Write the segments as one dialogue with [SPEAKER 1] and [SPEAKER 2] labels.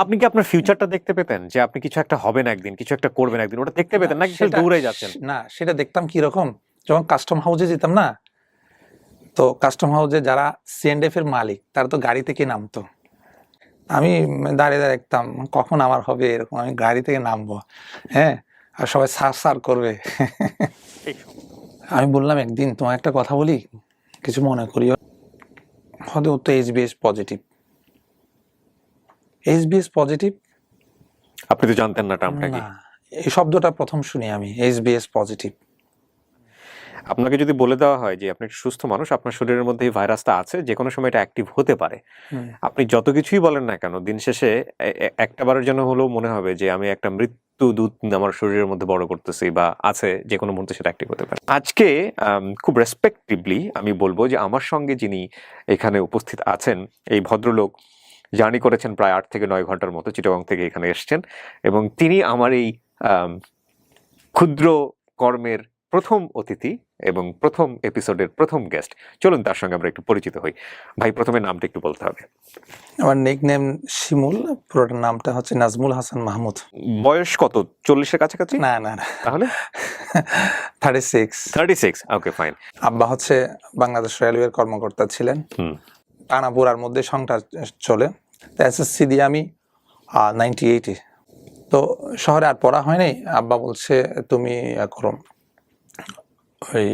[SPEAKER 1] আপনি কি আপনার ফিউচারটা দেখতে পেতেন যে আপনি কিছু একটা হবেন একদিন, কিছু একটা করবেন একদিন, ওটা দেখতে পেতেন নাকি শুধু দৌড়ে যাচ্ছেন?
[SPEAKER 2] না, সেটা দেখতাম কিরকম, যখন কাস্টম হাউসে যেতাম না, তো কাস্টম হাউসে যারা সিএনডিএফ এর মালিক তারা তো গাড়ি থেকে নামতো, আমি দাঁড়িয়ে দাঁড়িয়ে দেখতাম কখন আমার হবে এরকম, আমি গাড়ি থেকে নামবো, হ্যাঁ, আর সবাই সার সার করবে। আমি বললাম একদিন তোমার একটা কথা বলি, কিছু মনে করিও, হয়তো ও তো এইচবিএস পজিটিভ। এইচবিএস পজিটিভ
[SPEAKER 1] আপনি তো জানতেন না টার্মটা কি?
[SPEAKER 2] না, এই শব্দটা প্রথম শুনি আমি, এইচবিএস পজিটিভ।
[SPEAKER 1] আপনাকে যদি বলে দেওয়া হয় যে আপনি একটা সুস্থ মানুষ, আপনার শরীরের মধ্যে এই ভাইরাসটা আছে, যে কোনো সময় এটা অ্যাক্টিভ হতে পারে, আপনি যত কিছুই বলেন না কেন, দিন শেষে একটা বারের জন্য হলেও মনে হবে যে আমি একটা মৃত্যু দূত আমার শরীরের মধ্যে বড় করতেছি বা আছে, যে কোনো মুহূর্তে সেটা অ্যাক্টিভ হতে পারে। আজকে খুব রেসপেক্টিভলি আমি বলবো যে আমার সঙ্গে যিনি এখানে উপস্থিত আছেন, এই ভদ্রলোক জার্নি করেছেন প্রায় 8 থেকে 9 ঘন্টার মতো, চিটাগং থেকে এখানে এসছেন, এবং তিনি আমার এই ক্ষুদ্র কর্মের প্রথম অতিথি এবং প্রথম এপিসোডের প্রথম গেস্ট। চলুন তার সঙ্গে আমরা একটু পরিচিত হই। ভাই, প্রথমে নামটা একটু বলতে হবে।
[SPEAKER 2] আমার নিকনেম শিমুল, পুরোটা নামটা হচ্ছে নাজমুল হাসান মাহমুদ।
[SPEAKER 1] বয়স কত? 40-এর কাছাকাছি?
[SPEAKER 2] না না না,
[SPEAKER 1] তাহলে
[SPEAKER 2] 36।
[SPEAKER 1] 36। ওকে, ফাইন।
[SPEAKER 2] আব্বা হচ্ছে বাংলাদেশ রেলওয়ের কর্মকর্তা ছিলেন, টানাপুরার মধ্যে সংসার চলে। এসএসসি দিয়ে আমি 98-এ, তো শহরে আর পড়া হয়নি। আব্বা বলছে তুমি করো, ওই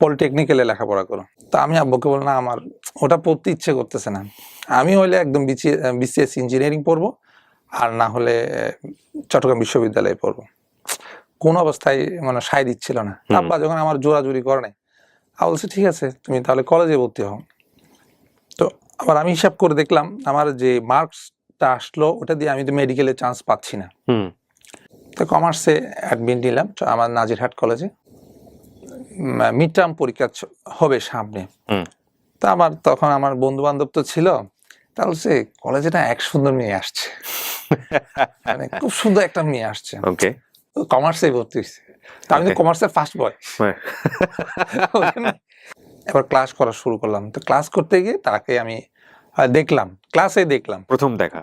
[SPEAKER 2] পলিটেকনিক্যালে লেখাপড়া করো। তো আমি আব্বুকে বললাম না, আমার ওটা পড়তে ইচ্ছে করতেছে না, আমি হইলে একদম বিসিএস ইঞ্জিনিয়ারিং পড়বো, আর না হলে চট্টগ্রাম বিশ্ববিদ্যালয়ে পড়বো। কোন অবস্থায় মানে সায় দিচ্ছিল না। আব্বা যখন আমার জোরাজুরি করে নাই, আমি বলছি ঠিক আছে তুমি তাহলে কলেজে ভর্তি হও। তো আবার আমি হিসাব করে দেখলাম আমার যে মার্কসটা আসলো ওটা দিয়ে আমি তো মেডিকেলে চান্স পাচ্ছি না। তো কমার্সে অ্যাডমিট নিলাম আমার নাজিরহাট কলেজে। মিড টার্ম পরীক্ষা হবে সামনে। তা আমার তখন আমার বন্ধু বান্ধব তো ছিল, তা বলছে কলেজে না এক সুন্দর মেয়ে আসছে, মানে খুব সুন্দর একটা মেয়ে আসছে,
[SPEAKER 1] ওকে,
[SPEAKER 2] কমার্সে ভর্তি হয়েছে। তা আমি তো কমার্সের ফার্স্ট বয়। এবার ক্লাস করা শুরু করলাম। তো ক্লাস করতে গিয়ে তাকে আমি দেখলাম, ক্লাসে দেখলাম,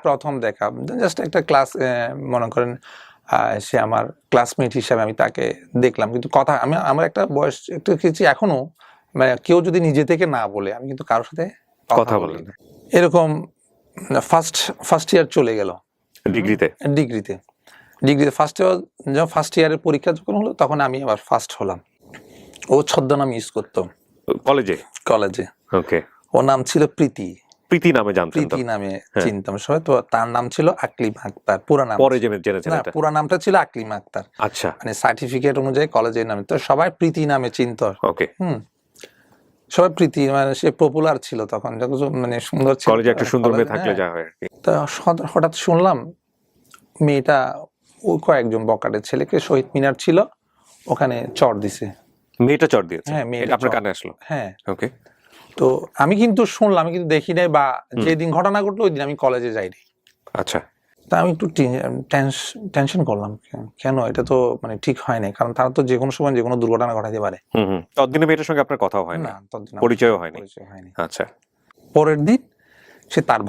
[SPEAKER 2] প্রথম দেখা জাস্ট একটা ক্লাস, মনে করেন সে আমার ক্লাসমেট হিসাবে আমি তাকে দেখলাম, কিন্তু কথা আমি আমার একটা বয়স একটু কিছু এখনো, মানে কেউ যদি নিজে থেকে না বলে আমি কিন্তু কারোর সাথে কথা বলি না। এরকম ফার্স্ট ইয়ার চলে গেল, ডিগ্রিতে ফার্স্ট ইয়ারের পরীক্ষা যখন হলো তখন আমি আবার ফার্স্ট হলাম। ও ছদ্মনাম ইউজ করতো কলেজে।
[SPEAKER 1] ওকে,
[SPEAKER 2] ওর নাম ছিল প্রীতি
[SPEAKER 1] নামে জানতেন?
[SPEAKER 2] প্রীতি নামে চিনতাম সবাই। তো তার নাম ছিল আকলিম আক্তার, পুরা নাম।
[SPEAKER 1] পরে জেনেছেন এটা?
[SPEAKER 2] পুরা নামটা ছিল আকলিম আক্তার।
[SPEAKER 1] আচ্ছা,
[SPEAKER 2] মানে সার্টিফিকেট অনুযায়ী কলেজের নামে, তো সবাই প্রীতি নামে চিনত।
[SPEAKER 1] ওকে,
[SPEAKER 2] সবাই প্রীতি, মানে সে পপুলার ছিল তখন, মানে সুন্দর ছিল,
[SPEAKER 1] কলেজে একটা সুন্দর মেয়ে থাকলে যা হয় আর কি।
[SPEAKER 2] তো হঠাৎ শুনলাম মেয়েটা ওই কয়েকজন বকাটের ছেলেকে, শহীদ মিনার ছিল ওখানে চড় দিছে।
[SPEAKER 1] মেয়েটা চড় দিয়েছে?
[SPEAKER 2] হ্যাঁ, মেয়েটা
[SPEAKER 1] আপনার কানে আসলো?
[SPEAKER 2] হ্যাঁ,
[SPEAKER 1] ওকে।
[SPEAKER 2] তো আমি কিন্তু শুনলাম, আমি কিন্তু দেখি নাই, বা যেদিন ঘটনা ঘটলো ওই দিন আমি কলেজে যাইনি।
[SPEAKER 1] আচ্ছা,
[SPEAKER 2] তা আমি একটু টেনশন করলাম, কেন এটা তো মানে ঠিক হয় না, কারণ তারা তো যে কোনো সময় যে কোনো দুর্ঘটনা ঘটাতে পারে।
[SPEAKER 1] ততদিনে মেয়েটার সঙ্গে আপনার কথাও হয় না, পরিচয়ও হয়নি? আচ্ছা।
[SPEAKER 2] পরের দিন সে তার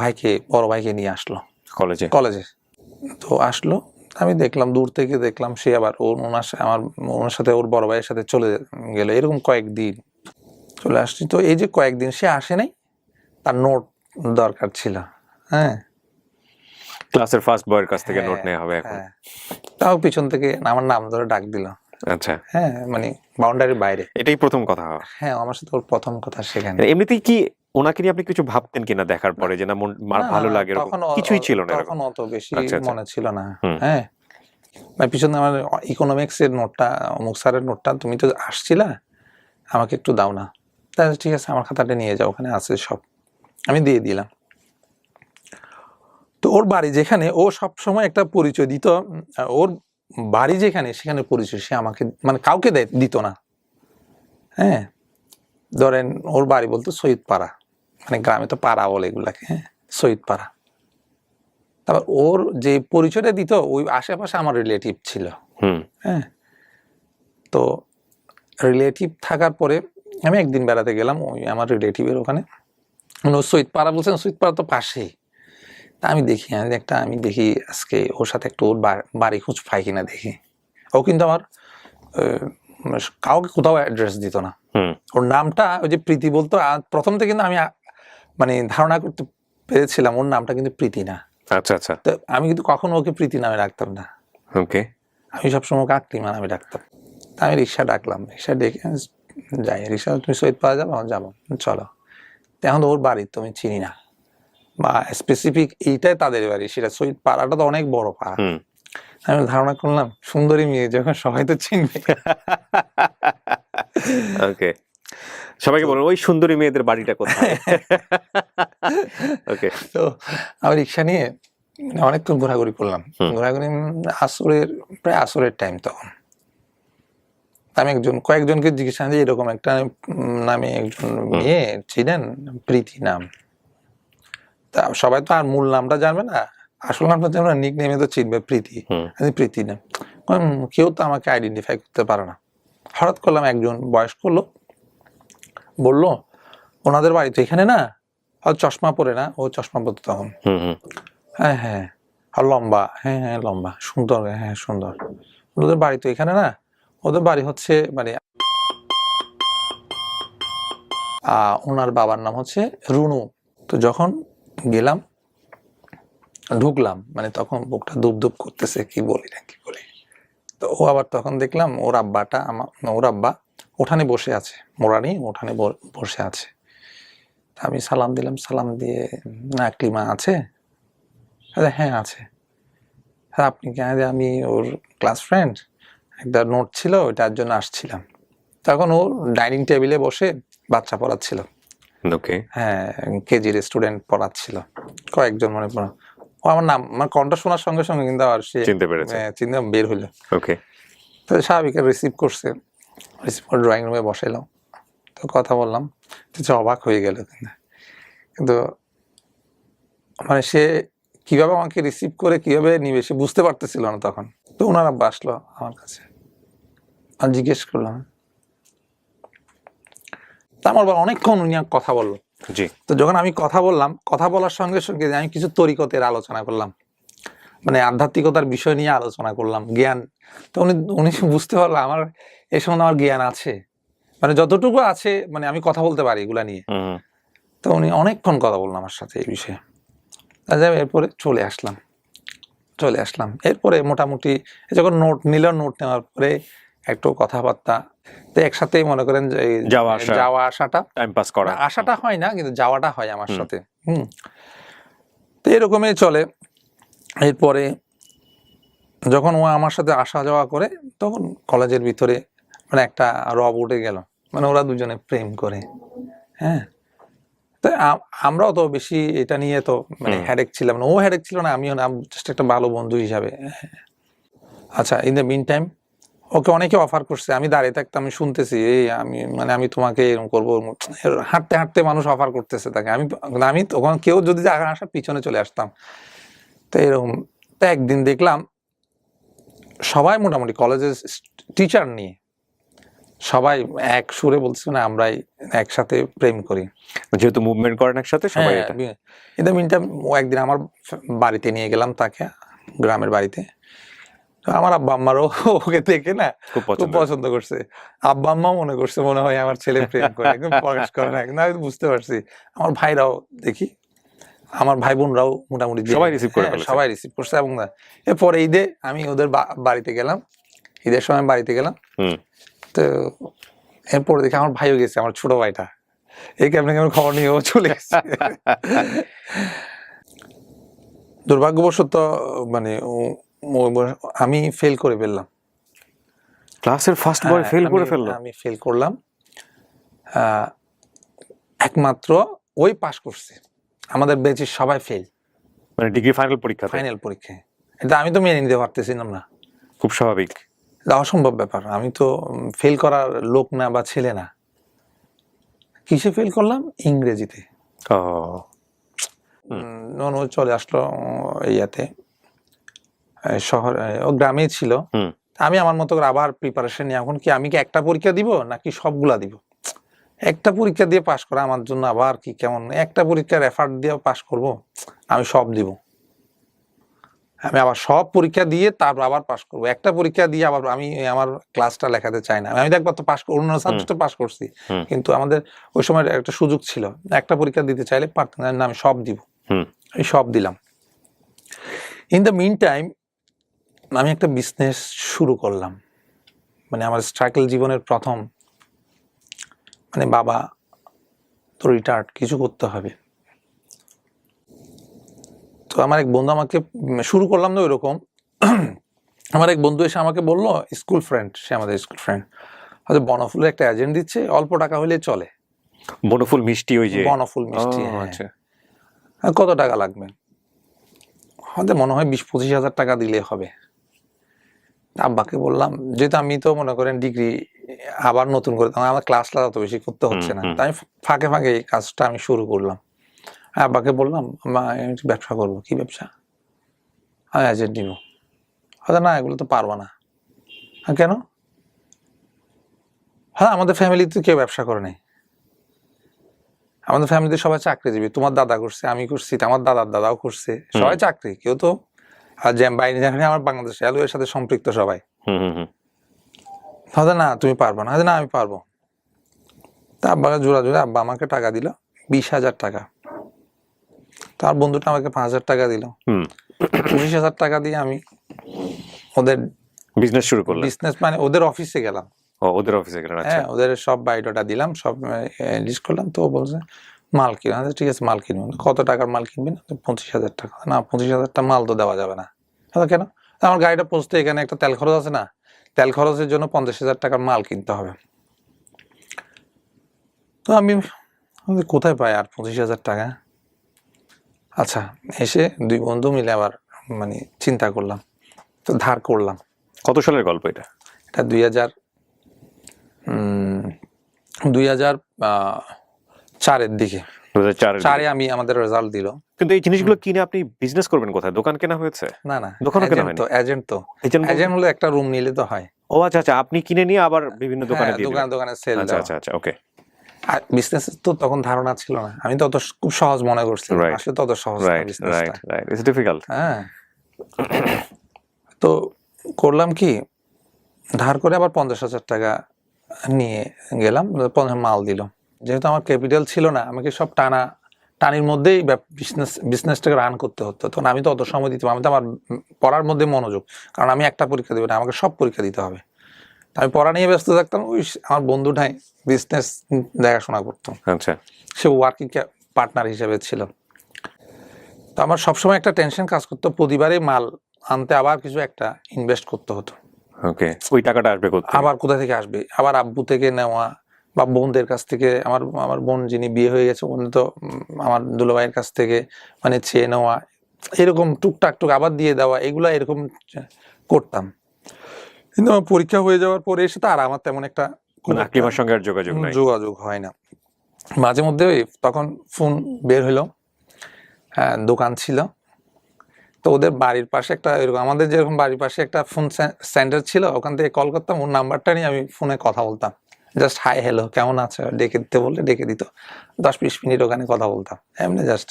[SPEAKER 2] বড় ভাইকে নিয়ে আসলো কলেজে। তো আসলো, আমি দেখলাম, দূর থেকে দেখলাম সে আবার ওনার সাথে ওর বড় ভাইয়ের সাথে চলে গেল। এরকম কয়েকদিন চলে আসছি। তো এই যে কয়েকদিন সে আসে নাই, তার নোট দরকার ছিল। হ্যাঁ,
[SPEAKER 1] ক্লাসের ফার্স্ট বয়ের কাছ থেকে নোট নেওয়া হবে এখন।
[SPEAKER 2] তাও পিছন থেকে আমার নাম ধরে ডাক দিল।
[SPEAKER 1] আচ্ছা,
[SPEAKER 2] হ্যাঁ, মানে বাউন্ডারির বাইরে।
[SPEAKER 1] এটাই প্রথম কথা হওয়া?
[SPEAKER 2] হ্যাঁ, আমার সাথে ওর প্রথম কথা সেখানে।
[SPEAKER 1] এমনিতেই কি ওনাকে নিয়ে আপনি কিছু ভাবতেন কিনা দেখার পরে, যে না মন ভালো লাগে? কিছুই ছিল না?
[SPEAKER 2] তখন অত বেশি মনে ছিল না। হ্যাঁ, পিছনে আমার ইকোনমিক্স এর নোটটা, অমুক স্যারের নোটটা তুমি তো আসছিলা, আমাকে একটু দাও না। তাহলে ঠিক আছে, আমার খাতাটা নিয়ে যাও, ওখানে আছে সব। আমি দিয়ে দিলাম। তো ওর বাড়ি যেখানে, ও সব সময় একটা পরিচয় দিত, ওর বাড়ি যেখানে সেখানে পরিচয় সে আমাকে মানে কাউকে দিত না। হ্যাঁ, ধরেন ওর বাড়ি বলতো শহীদপাড়া, মানে গ্রামে তো পাড়া বলে এগুলাকে, হ্যাঁ, শহীদপাড়া। তারপর ওর যে পরিচয়টা দিত ওই আশেপাশে আমার রিলেটিভ ছিল। হ্যাঁ, তো রিলেটিভ থাকার পরে আমি একদিন বেড়াতে গেলাম ওই আমার রিলেটিভের ওখানে, শহীদপাড়া বলছেন, শহীদপাড়া তো পাশেই। তা আমি দেখি আমি দেখি আজকে ওর সাথে একটু ওর বাড়ি খোঁজ পাই কিনা দেখি। ও কিন্তু আমার কাউকে কোথাও অ্যাড্রেস দিত না। ওর নামটা ওই যে প্রীতি বলতো, প্রথম থেকে কিন্তু আমি মানে ধারণা করতে পেরেছিলাম ওর নামটা কিন্তু প্রীতি না।
[SPEAKER 1] আচ্ছা আচ্ছা।
[SPEAKER 2] তো আমি কিন্তু কখনো ওকে প্রীতি নামে ডাকতাম না।
[SPEAKER 1] ওকে।
[SPEAKER 2] আমি সবসময় ওকে আকলিমা নামে ডাকতাম। তা আমি রিক্সা ডাকলাম, রিক্সা ডেকে যাই, রিক্সা তুমি সৈয়দ পাওয়া যাবো, যাবো, চলো। এখন ওর বাড়ি তো আমি চিনি না, বা স্পেসিফিক এইটাই তাদের বাড়ি, সেটা সৈয়দ পাড়াটা তো অনেক বড় পাড়া। আমি ধারণা করলাম সুন্দরী মেয়ে যখন সবাই তো চিনবে।
[SPEAKER 1] ওকে, সবাইকে বলুন ওই সুন্দরী মেয়েদের বাড়িটা কোথায়। ওকে।
[SPEAKER 2] তো আমি রিক্সা নিয়ে অনেকক্ষণ ঘোরাঘুরি করলাম, ঘোরাঘুরি প্রায় আসরের টাইম তখন। আমি কয়েকজনকে জিজ্ঞাসা যে এরকম একটা নামে একজন মেয়ে ছিলেন, প্রীতি নাম। তা সবাই তো আর মূল নামটা জানবে না, আসল নামটা জানবে না, নিক নেমে তো চিনবে প্রীতি, প্রীতি নাম। কেউ তো আমাকে আইডেন্টিফাই করতে পারে না। হঠাৎ করলাম একজন বয়স্ক লোক বললো, ওনাদের বাড়ি তো এখানে না? চশমা পরে না, ও চশমা পরতো তখন। হ্যাঁ হ্যাঁ, আর লম্বা, হ্যাঁ হ্যাঁ লম্বা, সুন্দর, হ্যাঁ সুন্দর। ওদের বাড়ি তো এখানে না? ওদের বাড়ি হচ্ছে মানে ওনার বাবার নাম হচ্ছে রুনু। তো যখন গেলাম, ঢুকলাম, মানে তখন বুকটা দুপ দুপ করতেছে, কি বলি না কি বলি। তো ও আবার তখন দেখলাম ওর আব্বা উঠানে বসে আছে, মোরানি উঠানে বসে আছে। আমি সালাম দিলাম, সালাম দিয়ে, না আকলিমা আছে? হ্যাঁ আছে। হ্যাঁ আপনি কে? আমি ওর ক্লাস ফ্রেন্ড, একটা নোট ছিল ওইটার জন্য আসছিলাম। তখন ও ডাইনিং টেবিলে বসে বাচ্চা পড়াচ্ছিল।
[SPEAKER 1] ওকে।
[SPEAKER 2] হ্যাঁ, কেজির স্টুডেন্ট পড়াচ্ছিল কয়েকজন, মনে পড়ো। ও আমার নাম, আমার কণ্ঠ শোনার সঙ্গে সঙ্গে কিন্তু আর সে
[SPEAKER 1] চিনতে পেরেছে,
[SPEAKER 2] চিন্তা বের হইলো।
[SPEAKER 1] ওকে।
[SPEAKER 2] তো স্বাভাবিক রিসিভ করছে, রিসিভ করে ড্রয়িং রুমে বসাইলো। তো কথা বললাম, অবাক হয়ে গেল। কিন্তু মানে সে কিভাবে আমাকে রিসিভ করে কিভাবে নিবে সে বুঝতে পারতেছিল না তখন। তো ওনার আব্বা আসলো আমার কাছে, আর জিজ্ঞেস করলাম। তা আমার বাবা অনেকক্ষণ উনি কথা বললো।
[SPEAKER 1] জি।
[SPEAKER 2] তো যখন আমি কথা বললাম, কথা বলার সঙ্গে সঙ্গে আমি কিছু তরিকতের আলোচনা করলাম, মানে আধ্যাত্মিকতার বিষয় নিয়ে আলোচনা করলাম, জ্ঞান। তো উনি বুঝতে পারলো আমার এই সময় আমার জ্ঞান আছে, মানে যতটুকু আছে, মানে আমি কথা বলতে পারি এগুলা নিয়ে। তো উনি অনেকক্ষণ কথা বললাম আমার সাথে এই বিষয়ে। এরপরে চলে আসলাম। এরপরে মোটামুটি যখন নোট নিল, নোট নেওয়ার পরে একটু কথাবার্তা, তো একসাথে মনে করেন যে যাওয়া আসাটা,
[SPEAKER 1] টাইম পাস করা,
[SPEAKER 2] আসাটা হয় না কিন্তু যাওয়াটা হয় আমার সাথে। তো এরকমই চলে। এরপরে যখন ও আমার সাথে আসা যাওয়া করে, তখন কলেজের ভিতরে মানে একটা রব উঠে গেল, মানে ওরা দুজনে প্রেম করে। হ্যাঁ, তো আমরাও তো বেশি এটা নিয়ে তো মানে হেডেক ছিলাম না, ও হেডেক ছিল না, আমিও না, জাস্ট একটা ভালো বন্ধু হিসাবে। আচ্ছা, in the meantime okay অনেকে অফার করছে, আমি দাঁড়িয়ে থাকতে আমি শুনতেছি, এই আমি তোমাকে এরকম করবো, হাঁটতে হাঁটতে মানুষ অফার করতেছে তাকে। আমি তখন কেউ যদি আসার পিছনে চলে আসতাম। তো এরকম, তো একদিন দেখলাম সবাই মোটামুটি কলেজের টিচার নিয়ে সবাই এক সুরে বলছে না আমরাই একসাথে প্রেম করি,
[SPEAKER 1] যেহেতু মুভমেন্ট করেন একসাথে সবাই।
[SPEAKER 2] ইন দ্য মিন টাইম ও একদিন আমার বাড়িতে নিয়ে গেলাম তাকে, গ্রামের বাড়িতে। আমার আব্বা আম্মারও ওকে দেখে না খুব পছন্দ করছে। আব্বা আম্মা মনে হয় আমার ছেলে প্রেম করে, একদম প্রকাশ করে না, কিন্তু আমি বুঝতে পারছি। আমার ভাইরাও দেখি, আমার ভাই বোনরাও মোটামুটি সবাই রিসিভ করছে। এবং এরপরে ঈদে আমি ওদের বাড়িতে গেলাম, ঈদের সময় বাড়িতে গেলাম। তো এরপরে দেখি আমার ভাইও গেছে, আমার ছোট ভাইটা, এই কেমন কেমন খবর নিয়ে ও চলে গেছে। দুর্ভাগ্যবশত মানে আমি ফেল করে ফেললাম,
[SPEAKER 1] ক্লাসের ফার্স্ট বয় ফেল করে ফেললো।
[SPEAKER 2] আমি ফেল করলাম, একমাত্র ওই পাস করছে, আমাদের ব্যাচের সবাই ফেল,
[SPEAKER 1] মানে ডিগ্রি ফাইনাল পরীক্ষায়।
[SPEAKER 2] এটা আমি তো মেনে নিতে পারতেছিলাম না,
[SPEAKER 1] খুব স্বাভাবিক,
[SPEAKER 2] অসম্ভব ব্যাপার। আমি তো ফেল করার লোক না বা ছেলে না। কিসে ফেল করলাম? ইংরেজিতে। চলে আসলো ইয়াতে, শহর, ও গ্রামে ছিল। আমি আমার মতো করে আবার প্রিপারেশন নিয়ে, এখন কি আমি কি একটা পরীক্ষা দিব নাকি সবগুলা দিব? একটা পরীক্ষা দিয়ে পাশ করা আমার জন্য আবার কি কেমন, একটা পরীক্ষার এফার্ট দিয়ে পাশ করব, আমি সব দিব। আমি আবার সব পরীক্ষা দিয়ে তারপর আবার পাশ করবো, একটা পরীক্ষা দিয়ে আবার আমি আমার ক্লাসটা লেখাতে চাই না। আমি একবার তো পাশ অন্য সাবজেক্টে পাশ করছি, কিন্তু আমাদের ওই সময় একটা সুযোগ ছিল, একটা পরীক্ষা দিতে চাইলে পারতাম না, আমি সব দিব, এই সব দিলাম। ইন দ্য মিন টাইম আমি একটা বিজনেস শুরু করলাম, মানে আমার স্ট্রাগল জীবনের প্রথম, মানে বাবা তো রিটায়ার্ড, কিছু করতে হবে। তো আমার এক বন্ধু আমাকে, শুরু করলাম না ওইরকম, আমার এক বন্ধু এসে আমাকে বললো, স্কুল ফ্রেন্ড, সে আমাদের স্কুল ফ্রেন্ড, হয়তো বনফুলের একটা এজেন্ট দিচ্ছে, অল্প টাকা হলে চলে।
[SPEAKER 1] বনফুল মিষ্টি, ওই যে
[SPEAKER 2] বনফুল মিষ্টি,
[SPEAKER 1] আচ্ছা,
[SPEAKER 2] কত টাকা লাগবে? হয়তো মনে হয় 20-25 হাজার টাকা দিলে হবে। আব্বাকে বললাম, যেহেতু আমি তো মনে করেন ডিগ্রি আবার নতুন করে, আমার ক্লাসটা অত বেশি করতে হচ্ছে না, তাই ফাঁকে ফাঁকে এই কাজটা আমি শুরু করলাম। আব্বাকে বললাম, আমি ব্যবসা করবো। কি ব্যবসা? আমি এজেন্ট নিব। হয়তো না, এগুলো তো পারবো না। কেন? হ্যাঁ, আমাদের ফ্যামিলিতে কেউ ব্যবসা করে নাই, আমাদের ফ্যামিলিতে সবাই চাকরিজীবী। তোমার দাদা করছে, আমি করছি, আমার দাদার দাদাও করছে, সবাই চাকরি, কেউ তো বাইরে যেখানে, আমার বাংলাদেশ রেলওয়ের সাথে সম্পৃক্ত সবাই। হয়তো না, তুমি পারবো না। হয়তো না, আমি পারবো। তা আব্বাকে জোড়া জোড়া আব্বা আমাকে টাকা দিল 20,000 টাকা, তার বন্ধুটা আমাকে 5,000 টাকা দিল, 25,000 টাকা দিয়ে আমি ওদের
[SPEAKER 1] বিজনেস শুরু করলাম।
[SPEAKER 2] বিজনেস মানে ওদের অফিসে গেলাম।
[SPEAKER 1] ওদের অফিসে গেলেন?
[SPEAKER 2] হ্যাঁ, ওদের সব বায়োডাটা দিলাম, সব লিস্ট করলাম। তো বলছে মাল কিনো। আচ্ছা ঠিক আছে, মাল কিনবো। কত টাকার মাল কিনবেন? 25,000 টাকা। না, 25,000 টাকা মাল তো দেওয়া যাবে না। কেন? আমার গাড়িটা পৌঁছতে এখানে একটা তেল খরচ আছে না, তেল খরচের জন্য 50,000 টাকার মাল কিনতে হবে। তো আমি কোথায় পাই আর 25,000 টাকা? আচ্ছা, এসে দুই বন্ধু মিলে আবার মানে চিন্তা করলাম, তো ধার করলাম।
[SPEAKER 1] কত সালের গল্প এটা?
[SPEAKER 2] এটা 2004-এর দিকে। 2004-এ আমি আমাদের রেজাল্ট দিল।
[SPEAKER 1] কিন্তু এই জিনিসগুলো কিনে আপনি বিজনেস করবেন কোথায়? দোকান কেনা হয়েছে?
[SPEAKER 2] না না,
[SPEAKER 1] দোকানও কেনা হয়নি?
[SPEAKER 2] এজেন্ট হলো একটা রুম নিলে তো হয়।
[SPEAKER 1] ও আচ্ছা আচ্ছা, আপনি কিনে নিয়ে আবার বিভিন্ন দোকানে দিয়ে দিবেন?
[SPEAKER 2] দোকানে সেল
[SPEAKER 1] আচ্ছা আচ্ছা আচ্ছা, ওকে।
[SPEAKER 2] আর বিজনেস তো তখন ধারণা ছিল না, আমি তো অত খুব সহজ মনে করছি, আসলে তত সহজ না বিজনেসটা।
[SPEAKER 1] Right right, it's difficult.
[SPEAKER 2] হ্যাঁ, তো করলাম কি, ধার করে আবার 50,000 টাকা নিয়ে গেলাম, মাল দিল। যেহেতু আমার ক্যাপিটাল ছিল না, আমাকে সব টানির মধ্যেই বিজনেসটাকে রান করতে হতো। তখন আমি তো অত সময় দিতে, আমি তো আমার পড়ার মধ্যে মনোযোগ, কারণ আমি একটা পরীক্ষা দেবো না, আমাকে সব পরীক্ষা দিতে হবে। আমি পড়া নিয়ে ব্যস্ত থাকতাম, ওই আমার বন্ধুটাই বিজনেস দেখাশোনা করতো।
[SPEAKER 1] আচ্ছা,
[SPEAKER 2] সে ওয়ার্কিং পার্টনার হিসেবে ছিল। তো আমার সবসময় একটা টেনশন কাজ করতো, প্রতিবারই মাল আনতে আবার কিছু একটা ইনভেস্ট করতে হতো।
[SPEAKER 1] ওকে, ওই টাকাটা আসবে কোথায়?
[SPEAKER 2] আবার কোথা থেকে আসবে? আবার আব্বু থেকে নেওয়া বা বোনদের কাছ থেকে, আমার বোন যিনি বিয়ে হয়ে গেছে, উনি তো আমার দুলাভাইয়ের কাছ থেকে মানে চেয়ে নেওয়া, এরকম টুকটাক আবার দিয়ে দেওয়া, এগুলা এরকম করতাম। কিন্তু আমার পরীক্ষা হয়ে যাওয়ার পরে এসে তো আর আমার তেমন একটা
[SPEAKER 1] আকলিমার সঙ্গে আর
[SPEAKER 2] যোগাযোগ হয় না। মাঝে মধ্যে তখন ফোন বের হইলো, দোকান ছিল তো ওদের বাড়ির পাশে একটা, এরকম আমাদের যেরকম বাড়ির পাশে একটা ফোন সেন্টার ছিল, ওখান থেকে কল করতাম, ওর নাম্বারটা নিয়ে আমি ফোনে কথা বলতাম, জাস্ট হাই হ্যালো কেমন আছে ডেকে দিতে বললে ডেকে দিত, 10-20 মিনিট ওখানে কথা বলতাম এমনি জাস্ট।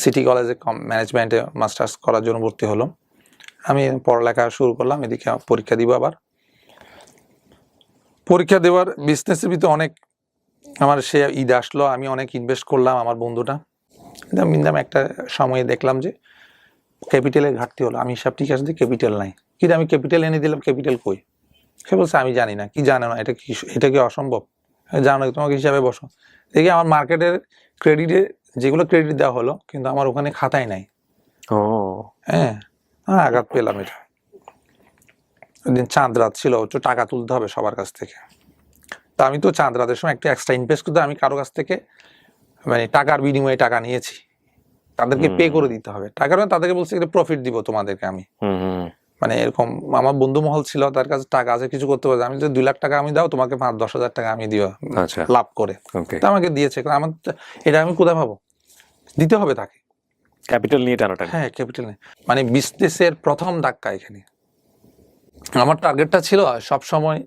[SPEAKER 2] সিটি কলেজে ম্যানেজমেন্টে মাস্টার্স করার জন্য ভর্তি হলো, আমি পড়ালেখা শুরু করলাম, এদিকে পরীক্ষা দিব। আবার পরীক্ষা দেওয়ার বিজনেসের ভিতরে অনেক আমার সে ঈদ আসলো, আমি অনেক ইনভেস্ট করলাম, আমার বন্ধুটা মিনদাম একটা সময়ে দেখলাম যে ক্যাপিটালের ঘাটতি হলো। আমি হিসাব ঠিক আছে, ক্যাপিটাল নাই, কিন্তু আমি ক্যাপিটাল এনে দিলাম, ক্যাপিটাল কই? সে বলছে আমি জানি না। কি জানো না? এটা কি অসম্ভব? জানো, তোমাকে হিসাবে বসো। দেখি আমার মার্কেটের ক্রেডিটে যেগুলো ক্রেডিট দেওয়া হলো, কিন্তু আমার ওখানে খাতায় নাই। হ্যাঁ, আঘাত পেলাম এটা। ওই দিন চাঁদ রাত ছিল, টাকা তুলতে হবে সবার কাছ থেকে। তা আমি তো চাঁদ রাতের সময় একটা এক্সট্রা ইনভেস্ট করতে, আমি কারো কাছ থেকে মানে টাকার বিনিময়ে টাকা নিয়েছি, তাদেরকে পে করে দিতে হবে টাকা, তাদেরকে বলছি প্রফিট দিব তোমাদেরকে আমি, মানে এরকম। আমার বন্ধু মহল ছিল, তার কাছে টাকা আছে, কিছু করতে পারছে, আমি 2 লাখ টাকা আমি দাও, তোমাকে 5-10 হাজার টাকা আমি দিও লাভ করে। তা আমাকে দিয়েছে, আমার এটা আমি কোথায় পাবো? দিতে হবে তাকে,
[SPEAKER 1] ক্যাপিটাল নিয়ে টানাটানি।
[SPEAKER 2] হ্যাঁ, ক্যাপিটাল নেই, মানে বিজনেসের প্রথম ধাক্কা এখানে। আমার টার্গেটটা ছিল সব সময়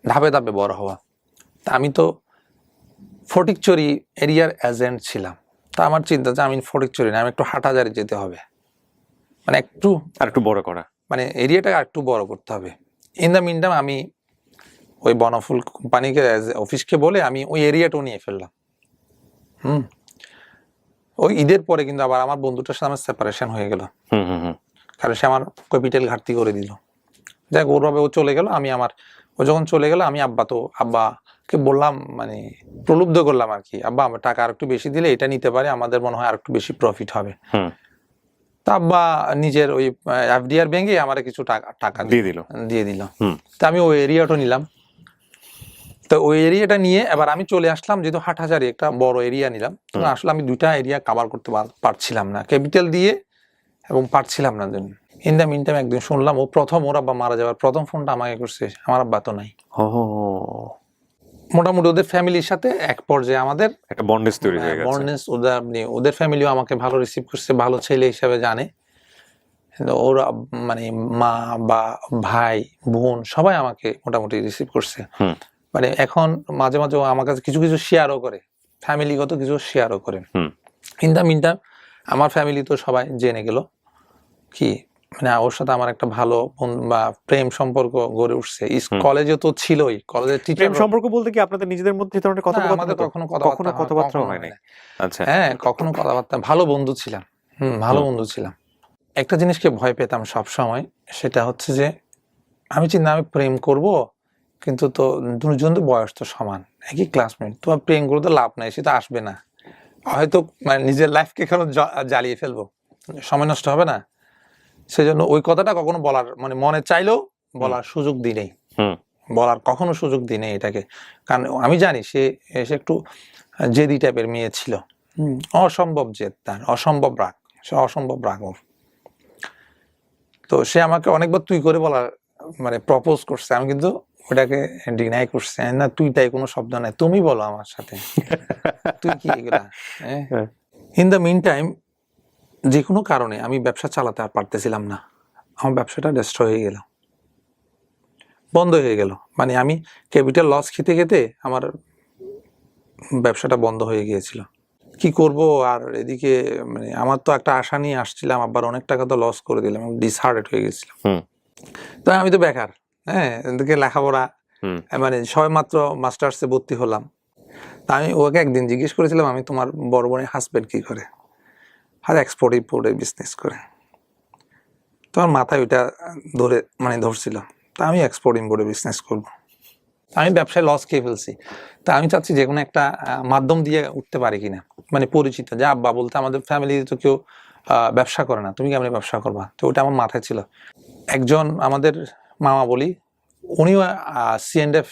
[SPEAKER 2] ধাপে ধাপে বড় হওয়া। তা আমি তো ফটিকছড়ি এরিয়ার এজেন্ট ছিলাম, তা আমার চিন্তা যে আমি ফটিকছড়ি না, আমি একটু হাটহাজারি যেতে হবে। মানে একটু
[SPEAKER 1] আর একটু বড় করা।
[SPEAKER 2] মানে এরিয়াটা আর একটু বড় করতে হবে। ইন দ্য মিন টাইম আমি ওই বনফুল কোম্পানিকে অফিসকে বলে আমি ওই এরিয়াটাও নিয়ে ফেললাম। ওই ঈদের পরে কিন্তু আবার আমার বন্ধুটার সাথে আমার সেপারেশন হয়ে গেল, কারণ সে আমার ক্যাপিটাল ঘাটতি করে দিল। দেখ ওর ভাবে ও চলে গেল, ও যখন চলে গেল আমি আব্বাকে বললাম, মানে প্রলুব্ধ করলাম আর কি, আব্বা আমার টাকা আর একটু বেশি দিলে এটা নিতে পারে, আমাদের মনে হয় আর একটু বেশি প্রফিট হবে। তা আব্বা নিজের ওই এফডিআর ব্যাংকে আমার কিছু টাকা দিয়ে দিল। তা আমি ওই এরিয়াটা নিলাম। তো ওই এরিয়াটা নিয়ে এবার আমি চলে আসলাম, যেহেতু হাটহাজারী একটা বড় এরিয়া নিলাম, আসলে আমি দুইটা এরিয়া কভার করতে পারছিলাম না ক্যাপিটাল দিয়ে, এবং পারছিলাম না। ইন দ্য মিন টাইম একদিন শুনলাম ওর আব্বা মারা যাওয়ার প্রথম ফোনটা আমাকে করছে, আমার আব্বা তো নাই। মোটামুটি ওদের ফ্যামিলির সাথে এক পর্যায়ে আমাদের
[SPEAKER 1] একটা বন্ডেজ তৈরি হয়ে গেছে।
[SPEAKER 2] ওদের ফ্যামিলিও আমাকে ভালো রিসিভ করছে, ভালো ছেলে হিসেবে জানে। ওরা মানে মা বা ভাই বোন সবাই আমাকে মোটামুটি রিসিভ করছে। মানে এখন মাঝে মাঝে আমার কাছে কিছু কিছু শেয়ারও করে, ফ্যামিলিগত কিছু শেয়ারও করে। ইন দ্য মিন টাইম আমার ফ্যামিলি তো সবাই জেনে গেল কি, মানে ওর সাথে আমার একটা ভালো বা প্রেম সম্পর্ক গড়ে উঠছে। কলেজে তো ছিলই, কলেজের
[SPEAKER 1] প্রেম সম্পর্ক বলতে কি আপনাদের নিজেদের মধ্যে ধরনের
[SPEAKER 2] আমাদের কখনো
[SPEAKER 1] কথাবার্তা হয় নাই? আচ্ছা,
[SPEAKER 2] হ্যাঁ কখনো কথাবার্তা, ভালো বন্ধু ছিলাম। ভালো বন্ধু ছিলাম। একটা জিনিসকে ভয় পেতাম সব সময়, সেটা হচ্ছে যে আমি চিন্তা আমি প্রেম করব, কিন্তু তো দুজন তো বয়স তো সমান, একই ক্লাসমেট, তোমার প্রেম করে তো লাভ নাই, সেটা আসবে না, হয়তো মানে নিজের লাইফকে কেন জ্বালিয়ে ফেলবো, সময় নষ্ট হবে না। সেজন্য ওই কথাটা কখনো বলার মানে মনে চাইলেও বলার সুযোগ দিই নেই, বলার কখনো সুযোগ দিই নেই এটাকে। কারণ আমি জানি সে একটু জেদি টাইপের মেয়ে ছিল। অসম্ভব জেদ তার, অসম্ভব রাগ, সে অসম্ভব রাগ ওর। তো সে আমাকে অনেকবার তুই করে বলার মানে প্রপোজ করছে, আমি কিন্তু ওটাকে ডিনাই করছে, না তুই তাই কোনো শব্দ নাই, তুমি বলো আমার সাথে, তুই কি এগুলা। ইন দ্য মিন টাইম যে কোনো কারণে আমি ব্যবসা চালাতে আর পারতেছিলাম না, আমার ব্যবসাটা ডিস্ট্রয় হয়ে গেল, বন্ধ হয়ে গেল। মানে আমি ক্যাপিটাল লস খেতে খেতে আমার ব্যবসাটা বন্ধ হয়ে গিয়েছিল। কি করব আর এদিকে মানে আমার তো একটা আশা নিয়ে আসছিলাম, আবার অনেক টাকা তো লস করে দিলাম, ডিসহার্টেড হয়ে গেছিলাম। তো আমি তো বেকার, এদিকে লেখাপড়া, মানে সবে মাত্র মাস্টার্সে ভর্তি হলাম। তা আমি ওকে একদিন জিজ্ঞেস করেছিলাম, আমি তোমার বড় বোনের হাজবেন্ড কি করে? আর এক্সপোর্ট ইম্পোর্টের বিজনেস করে। তোমার মাথায় ওইটা ধরছিল। তা আমি এক্সপোর্ট ইম্পোর্টের বিজনেস করব। আমি ব্যবসায় লস খেয়ে ফেলছি। তা আমি চাচ্ছি যে কোনো একটা মাধ্যম দিয়ে উঠতে পারি কিনা, মানে পরিচিত, যে আব্বা বলতে আমাদের ফ্যামিলি তো কেউ ব্যবসা করে না, তুমি কেমন ব্যবসা করবা? তো ওটা আমার মাথায় ছিল। একজন আমাদের মামা বলি, উনিও C&F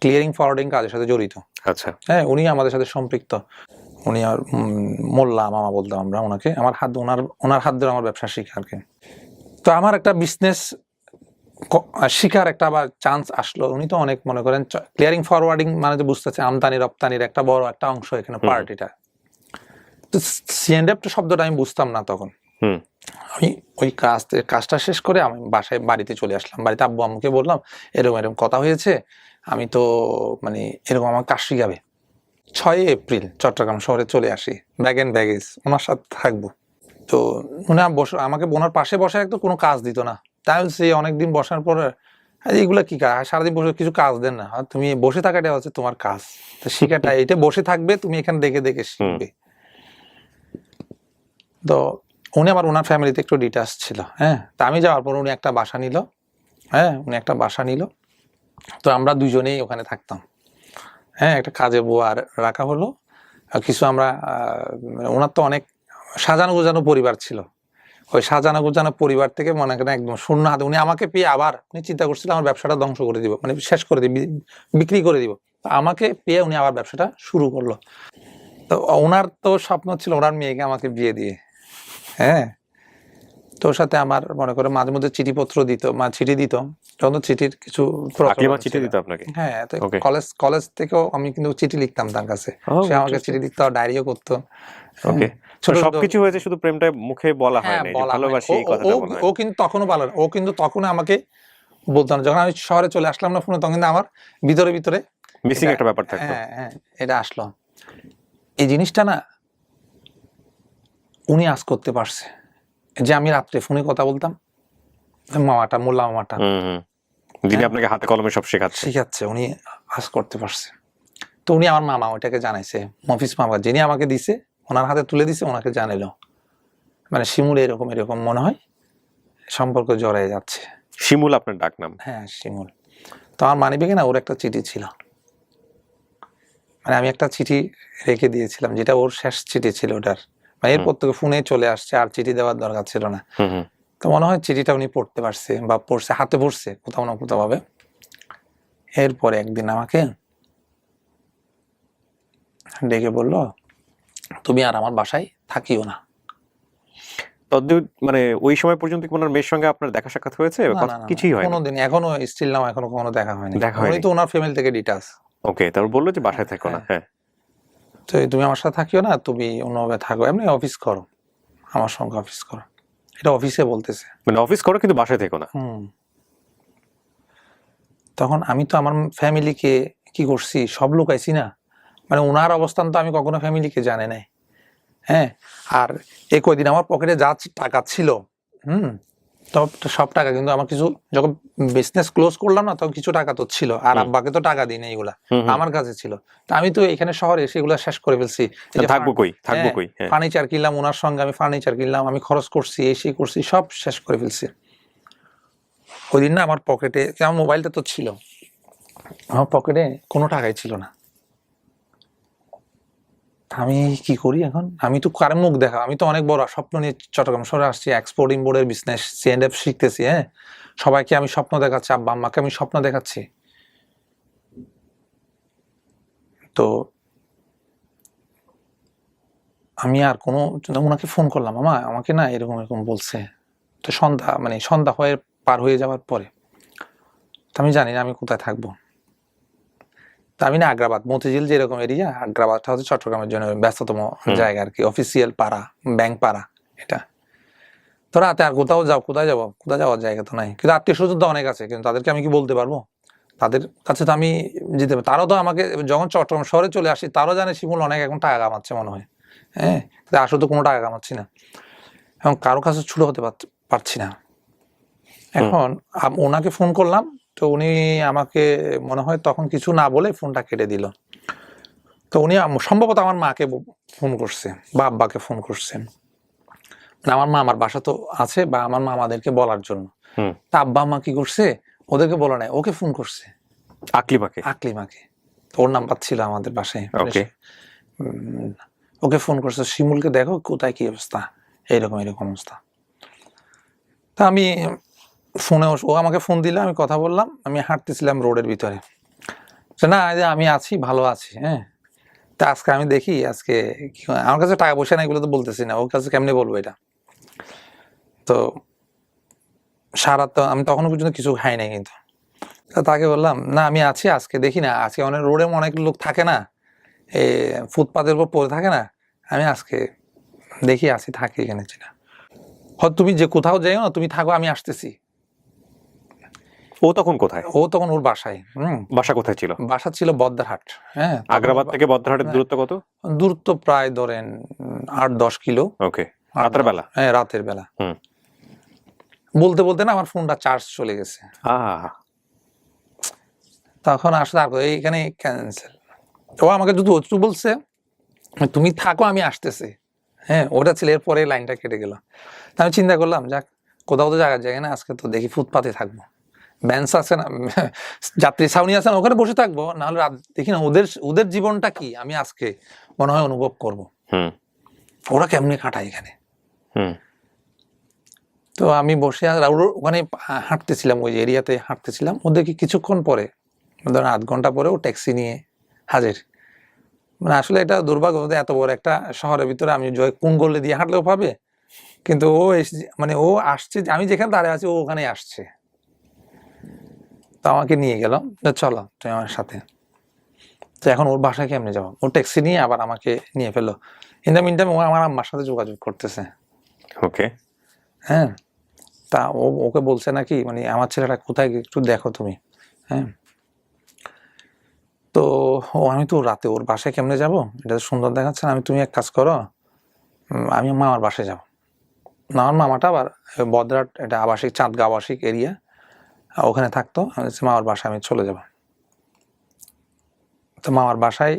[SPEAKER 2] ক্লিয়ারিং ফরওয়ার্ডিং কাজের সাথে জড়িত।
[SPEAKER 1] আচ্ছা,
[SPEAKER 2] হ্যাঁ, উনি আমাদের সাথে সম্পৃক্ত। উনি আর মোল্লা মামা বলতাম আমরা ওনাকে। ওনার হাত ধরে আমার ব্যবসা শিখা আর কি। তো আমার একটা বিজনেস শিখার একটা আবার চান্স আসলো। উনি তো অনেক মনে করেন ক্লিয়ারিং ফরওয়ার্ডিং মানে তো বুঝতেছে আমদানি রপ্তানির একটা বড় একটা অংশ এখানে পার্টিটা। তো C&F শব্দটা আমি বুঝতাম না তখন। আমি ওই কাজটা শেষ করে আমি বাড়িতে চলে আসলাম। বাড়িতে আব্বু আম্মুকে বললাম এরকম কথা হয়েছে, আমি তো মানে এরকম আমার কাজ শিখাবে। 6 এপ্রিল চট্টগ্রাম শহরে চলে আসি, ব্যাগ এন্ড ব্যাগেজ, ওনার সাথে থাকবো। তো উনি আমাকে ওনার পাশে বসে একটু কোনো কাজ দিত না। তাই সে অনেকদিন বসার পরে এইগুলা কি কাজ, সারাদিন বসে কিছু কাজ দেন না, তুমি বসে থাকাটা হচ্ছে তোমার কাজ, তো শিখাটা এটা বসে থাকবে, তুমি এখানে দেখে দেখে শিখবে। তো উনি আবার ওনার ফ্যামিলিতে একটু ডিটাচ ছিল। তা আমি যাওয়ার পর উনি একটা বাসা নিল। তো আমরা দুজনেই ওখানে থাকতাম। একটা কাজে বউ আর রাখা হলো। কিছু আমরা ওনার তো অনেক সাজানো গোজানো পরিবার ছিল, ওই সাজানো গোজানো পরিবার থেকে মনে করেন একদম শূন্য হাতে উনি আমাকে পেয়ে আবার উনি চিন্তা করছিলেন আমার ব্যবসাটা ধ্বংস করে দিব, মানে শেষ করে দিব, বিক্রি করে দিব। আমাকে পেয়ে উনি আবার ব্যবসাটা শুরু করলো। তো ওনার তো স্বপ্ন ছিল ওনার মেয়েকে আমাকে বিয়ে দিয়ে। তোর সাথে আমার মনে করে মাঝে মধ্যে চিঠিপত্র দিত, চিঠি দিত, তখন চিঠির কিছু
[SPEAKER 1] চিঠি দিত আপনাকে?
[SPEAKER 2] হ্যাঁ, তো কলেজ থেকেও আমি কিন্তু চিঠি লিখতাম তার কাছে, সে আমাকে চিঠি লিখতো, ডায়েরিও করতো।
[SPEAKER 1] ওকে, সবকিছু হয়েছে, শুধু প্রেমটা মুখে বলা হয় না, ভালোবাসি এই কথাটা বলা হয়।
[SPEAKER 2] ও কিন্তু তখনও বলে না, ও কিন্তু তখন আমাকে বলতো না। যখন আমি শহরে চলে আসলাম না ফোনে, তখন কিন্তু আমার ভিতরে ভিতরে
[SPEAKER 1] মিসিং একটা ব্যাপার থাকতো।
[SPEAKER 2] হ্যাঁ, এটা আসলো। এই জিনিসটা না উনি আজ করতে পারছে, যে আমি রাত্রে ফোনে কথা বলতাম, মামাটা, মোল্লা মামাটা
[SPEAKER 1] যিনি আপনাকে হাতে কলমে সব শেখাচ্ছে।
[SPEAKER 2] শিখাচ্ছে, উনি আজ করতে পারছে। তো উনি আমার মামা, ওইটাকে জানাইছে, মফিজ মামা যিনি আমাকে দিছে, ওনার হাতে তুলে দিছে, ওনাকে জানাইলো মানে শিমুল এরকম এরকম মনে হয় সম্পর্ক জড়াই যাচ্ছে।
[SPEAKER 1] শিমুল আপনার ডাক নাম?
[SPEAKER 2] হ্যাঁ, শিমুল। তো আমার মানিব্যাগে না ওর একটা চিঠি ছিল, মানে আমি একটা চিঠি রেখে দিয়েছিলাম, যেটা ওর শেষ চিঠি ছিল ওটার, মানে এরপর থেকে ফোনে চলে আসছে, আর চিঠি দেওয়ার দরকার ছিল না। তো মনে হয় চিঠিটা উনি পড়তে পারছে বা পড়ছে, হাতে পড়ছে কোথাও না কোথাও ভাবে। এরপরে একদিন আমাকে ডেকে বলল, তুমি আর আমার বাসায় থাকিও না।
[SPEAKER 1] তদ্দূর মানে ওই সময় পর্যন্ত কি ওনার মেয়ের সঙ্গে আপনার দেখা সাক্ষাৎ হয়েছে? কিছুই হয়নি?
[SPEAKER 2] কোনোদিন, এখনো স্টিল নাও এখনো কোনো দেখা হয়নি।
[SPEAKER 1] দেখা হয়নি?
[SPEAKER 2] উনি তো ওনার ফ্যামিলি থেকে ডিটাচ।
[SPEAKER 1] ওকে, তারপর বললো যে বাসায় থেকো না। হ্যাঁ,
[SPEAKER 2] তো তুমি আমার সাথে থাকিও না, তুমি অন্যভাবে থাকো, এমনি অফিস করো, আমার সঙ্গে অফিস করো। এটা অফিসে বলতেছে,
[SPEAKER 1] মানে অফিস করো কিন্তু বাসায় থেকো না।
[SPEAKER 2] তখন আমি তো আমার ফ্যামিলিকে কি করছি, সব লুকাইছি না, মানে ওনার অবস্থান তো আমি কখনো ফ্যামিলিকে জানে নাই। হ্যাঁ, আর এই কয়দিন আমার পকেটে যা টাকা ছিল, সব টাকা কিন্তু আমার কিছু, যখন বিজনেস ক্লোজ করলাম না, তখন কিছু টাকা তো ছিল, আর আব্বাকে তো টাকা দিই না, এগুলা আমার কাছে ছিল। তা আমি তো এখানে শহরে সেগুলা শেষ করে ফেলছি।
[SPEAKER 1] থাকবো কই?
[SPEAKER 2] ফার্নিচার কিনলাম ওনার সঙ্গে, আমি ফার্নিচার কিনলাম, আমি খরচ করছি, এই সেই করছি, সব শেষ করে ফেলছি। ওই দিন না আমার পকেটে, আমার মোবাইলটা তো ছিল, আমার পকেটে কোনো টাকাই ছিল না। আমি কি করি এখন? আমি তো কার মুখ দেখা, আমি তো অনেক বড় স্বপ্ন নিয়ে চট্টগ্রাম শহরে আসছি, এক্সপোর্ট ইম্পোর্টের বিজনেস, C&F শিখতেছি। হ্যাঁ, সবাইকে আমি স্বপ্ন দেখাচ্ছি, আব্বা আম্মাকে আমি স্বপ্ন দেখাচ্ছি। তো আমি আর কোনো, ওনাকে ফোন করলাম, মামা আমাকে না এরকম এরকম বলছে। তো সন্ধ্যা হয়ে পার হয়ে যাওয়ার পরে, তো আমি জানি না আমি কোথায় থাকবো। তা আমি না আগ্রাবাদ, মতিঝিল যেরকম এরিয়া, আগ্রাবাদটা হচ্ছে চট্টগ্রামের জন্য ব্যস্ততম জায়গা আর কি, অফিসিয়াল পাড়া, ব্যাংক পাড়া এটা। তো রাতে আর কোথায় যাওয়ার জায়গা তো নাই, কিন্তু আত্মীয় স্বজন তো অনেক আছে, কিন্তু তাদেরকে আমি কি বলতে পারবো? তাদের কাছে তো আমি যেতে পারি, তারাও তো আমাকে, যখন চট্টগ্রাম শহরে চলে আসি, তারাও জানে শিমুল অনেক এখন টাকা কামাচ্ছে মনে হয়। হ্যাঁ, আসলে তো কোনো টাকা কামাচ্ছি না, এখন কারো কাছে ছুটে হতে পারছি না। এখন ওনাকে ফোন করলাম, তো উনি আমাকে মনে হয় তখন কিছু না বলে ফোনটা কেটে দিল। তো উনি সম্ভবত আমার মাকে ফোন করছে বা আব্বাকে ফোন করছেন, আমার মা, আমার বাসা তো আছে, বা আমার মা আমাদেরকে বলার জন্য। তা আব্বা আম্মা কি করছে, ওদেরকে বলে নাই, ওকে ফোন করছে, আকলিমাকে। ওর নাম্বার ছিল আমাদের বাসায়। ওকে ফোন করছে, শিমুলকে দেখো কোথায় কি অবস্থা, এইরকম এরকম অবস্থা। তা আমি ফোনে, ও আমাকে ফোন দিলে, আমি কথা বললাম, আমি হাঁটতেছিলাম রোডের ভিতরে, না আমি আছি, ভালো আছি। হ্যাঁ, তা আজকে আমি দেখি, আজকে আমার কাছে টাকা পয়সা নাই, এগুলো তো বলতেছি না, ওর কাছে কেমনে বলবো এটা। তো তো আমি তখনও পর্যন্ত কিছু খাই নাই, কিন্তু তাকে বললাম, না আমি আছি, আজকে দেখি না, আজকে অনেক রোডে অনেক লোক থাকে না, এই ফুটপাতের উপর পড়ে থাকে না, আমি আজকে দেখি আছি, থাকি এখানে না, হয়তো তুমি যে কোথাও যাইও না, তুমি থাকো, আমি আসতেছি।
[SPEAKER 1] ও তখন কোথায়?
[SPEAKER 2] ও তখন ওর বাসায়।
[SPEAKER 1] বাসা কোথায় ছিল?
[SPEAKER 2] বাসা ছিল বদ্দারহাট। হ্যাঁ,
[SPEAKER 1] আগ্রাবাদ থেকে বদ্দারহাটের দূরত্ব কত?
[SPEAKER 2] দূরত্ব প্রায় ধরেন 8-10 কিলো।
[SPEAKER 1] ওকে, রাতের বেলা?
[SPEAKER 2] হ্যাঁ, রাতের বেলা। বলতে বলতে না আমার ফোনটা চার্জ চলে গেছে। তখন আসলে এইখানে ক্যান্সেল। ও আমাকে যদি বলছে, তুমি থাকো, আমি আসতেছি। হ্যাঁ, ওটা ছিল, এরপরে লাইনটা কেটে গেল। আমি চিন্তা করলাম, যাক কোথাও তো জায়গা না, আজকে তো দেখি ফুটপাতে থাকবো, বেঞ্চ আছে না, যাত্রী ছাউনি আছে না, ওখানে বসে থাকবো, নাহলে দেখি না ওদের জীবনটা কি আমি আজকে মনে হয় অনুভব করবো, ওরা কেমনি কাটায় এখানে। তো আমি বসে ওখানে হাঁটতেছিলাম, ওই এরিয়াতে হাঁটতেছিলাম, ওদেরকে কিছুক্ষণ পরে, ধরেন 8 ঘন্টা পরে, ও ট্যাক্সি নিয়ে হাজির। মানে আসলে এটা দুর্ভাগ্য, এত বড় একটা শহরের ভিতরে আমি কোন গল্লি দিয়ে হাঁটলেও পাবে, কিন্তু মানে ও আসছে, আমি যেখানে দাঁড়িয়ে আছি, ও ওখানে আসছে। তো আমাকে নিয়ে গেল, চলো তুমি আমার সাথে। তো এখন ওর বাসায় কেমনে যাবো, ও ট্যাক্সি নিয়ে আবার আমাকে নিয়ে ফেললো। ইন দ্য মিন টাইম ও আমার আম্মার সাথে যোগাযোগ করতেছে।
[SPEAKER 1] ওকে,
[SPEAKER 2] হ্যাঁ, তা ওকে বলছে নাকি, মানে আমার ছেলেটা কোথায়, একটু দেখো তুমি। হ্যাঁ, তো আমি তো রাতে ওর বাসায় কেমনে যাব, এটা সুন্দর দেখাচ্ছে না, তুমি এক কাজ করো, আমি মামার বাসায় যাব। আমার মামাটা আবার বদ্রাট, এটা আবাসিক, চাঁদগা আবাসিক এরিয়া, ওখানে থাকতো। আমি বলছি, মামার বাসায় আমি চলে যাব। তো মামার বাসায়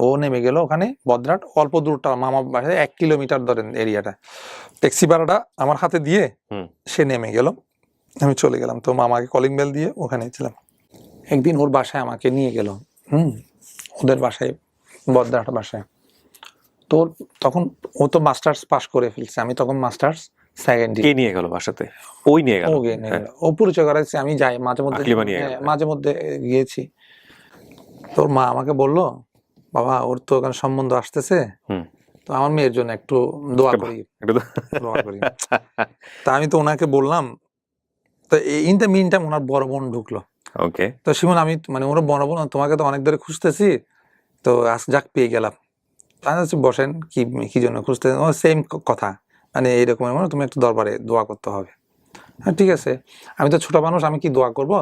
[SPEAKER 2] ও নেমে গেল ওখানে বদ্রাট, অল্প দূরটা মামার বাসায় 1 কিলোমিটার ধরেন এরিয়াটা। ট্যাক্সি ভাড়াটা আমার হাতে দিয়ে সে নেমে গেল, আমি চলে গেলাম। তো মামাকে কলিং বেল দিয়ে ওখানে ছিলাম। একদিন ওর বাসায় আমাকে নিয়ে গেল, ওদের বাসায়, বদ্রাট বাসায়। তো তখন ও তো মাস্টার্স পাস করে ফেলছে, আমি তখন মাস্টার্স সেকেন্ড
[SPEAKER 1] কে নিয়ে গেল বাসাতে? ওই নিয়ে গেল?
[SPEAKER 2] ও পরিচয় করাইছে, আমি যাই মাঝে মধ্যে, মাঝে মধ্যে গিয়েছি। তোর মা আমাকে বলল, বাবা ওর তো ওখানে সম্বন্ধ আসতেছে, তো আমার মেয়ের জন্য একটু দোয়া করি, দোয়া করি। তা আমি তো ওনাকে বললাম। তো ইন দ্য মিন টাইম ওনার বড় বোন ঢুকলো।
[SPEAKER 1] ওকে।
[SPEAKER 2] তো শিমুল, আমি মানে ওর বড় বোন, তোমাকে তো অনেক ধরে খুঁজতেছি, তো আজ যাক পেয়ে গেলাম। বসেন, কি জন্য খুঁজতেছেন? সেম কথা, মানে এইরকম, তুমি একটু দরবারে দোয়া করতে হবে। হ্যাঁ ঠিক আছে, আমি তো ছোট মানুষ, আমি কি দোয়া করব?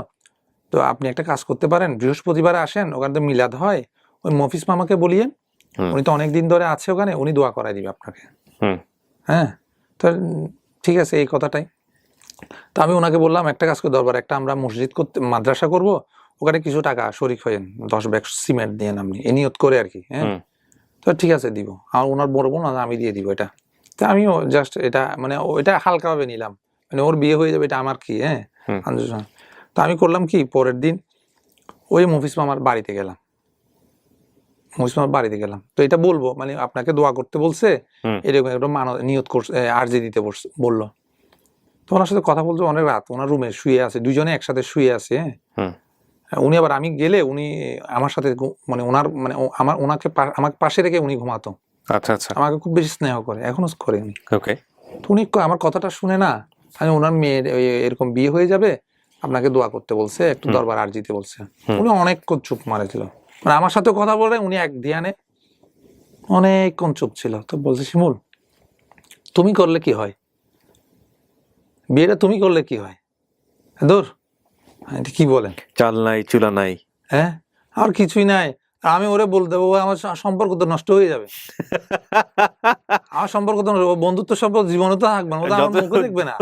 [SPEAKER 2] তো আপনি একটা কাজ করতে পারেন, বৃহস্পতিবারে আসেন, ওখানে তো মিলাদ হয়, ওই মফিজ মামাকে বলিয়েন, উনি তো অনেকদিন ধরে আছে ওখানে, উনি দোয়া করাই দিবে আপনাকে। হ্যাঁ, তো ঠিক আছে, এই কথাটাই। তো আমি ওনাকে বললাম, একটা কাজ করে দরবার, একটা আমরা মসজিদ করতে, মাদ্রাসা করব, ওখানে কিছু টাকা শরিক হয়েন, 10 ব্যাগ সিমেন্ট দিয়ে আপনি এ নিয়ত করে আর কি। হ্যাঁ, তো ঠিক আছে দিব। আর ওনার বড় বোন, আমি দিয়ে দিব এটা। তো আমিও জাস্ট এটা মানে এটা হালকাভাবে নিলাম, মানে ওর বিয়ে হয়ে যাবে, এটা আমার কি। হ্যাঁ, তো আমি করলাম কি, পরের দিন ওই মফিজ মামার বাড়িতে গেলাম, মফিজ মামার বাড়িতে গেলাম। তো এটা বলবো, মানে আপনাকে দোয়া করতে বলছে, এরকম একটা নিয়ত করছে, আরজি দিতে বললো। তো ওনার সাথে কথা বলতে অনেক রাত, ওনার রুমে শুয়ে আছে, দুজনে একসাথে শুয়ে আছে। হ্যাঁ, উনি আবার, আমি গেলে উনি আমার সাথে, মানে ওনার মানে ওনাকে আমাকে পাশে রেখে উনি ঘুমাতো। আচ্ছা আচ্ছা, আমাকে খুব বেশি স্নেহ করে, এখনো করে উনি। ওকে। তো উনি আমার কথাটা শুনে না, আমি ওনার মেয়ের এরকম বিয়ে হয়ে যাবে, আপনাকে দোয়া করতে বলছে, একটু দরবার আরজিতে বলছে। উনি অনেকক্ষণ চুপ মারেছিল, মানে আমার সাথে কথা বলে উনি এক ধ্যানে অনেকক্ষণ চুপ ছিল। তো বলছে, শিমুল তুমি করলে কি হয়, বিয়েটা তুমি করলে কি হয়, দূর, কি বলেন,
[SPEAKER 1] চাল নাই চুলা নাই,
[SPEAKER 2] হ্যাঁ আর কিছুই নাই। আমি ওরে বলতে দেবো, আমার সম্পর্ক তো নষ্ট হয়ে যাবে, আমার সম্পর্ক তো, বন্ধুত্ব সম্পর্ক জীবনে তো থাকবে না, আমার মুখে দেখবে না,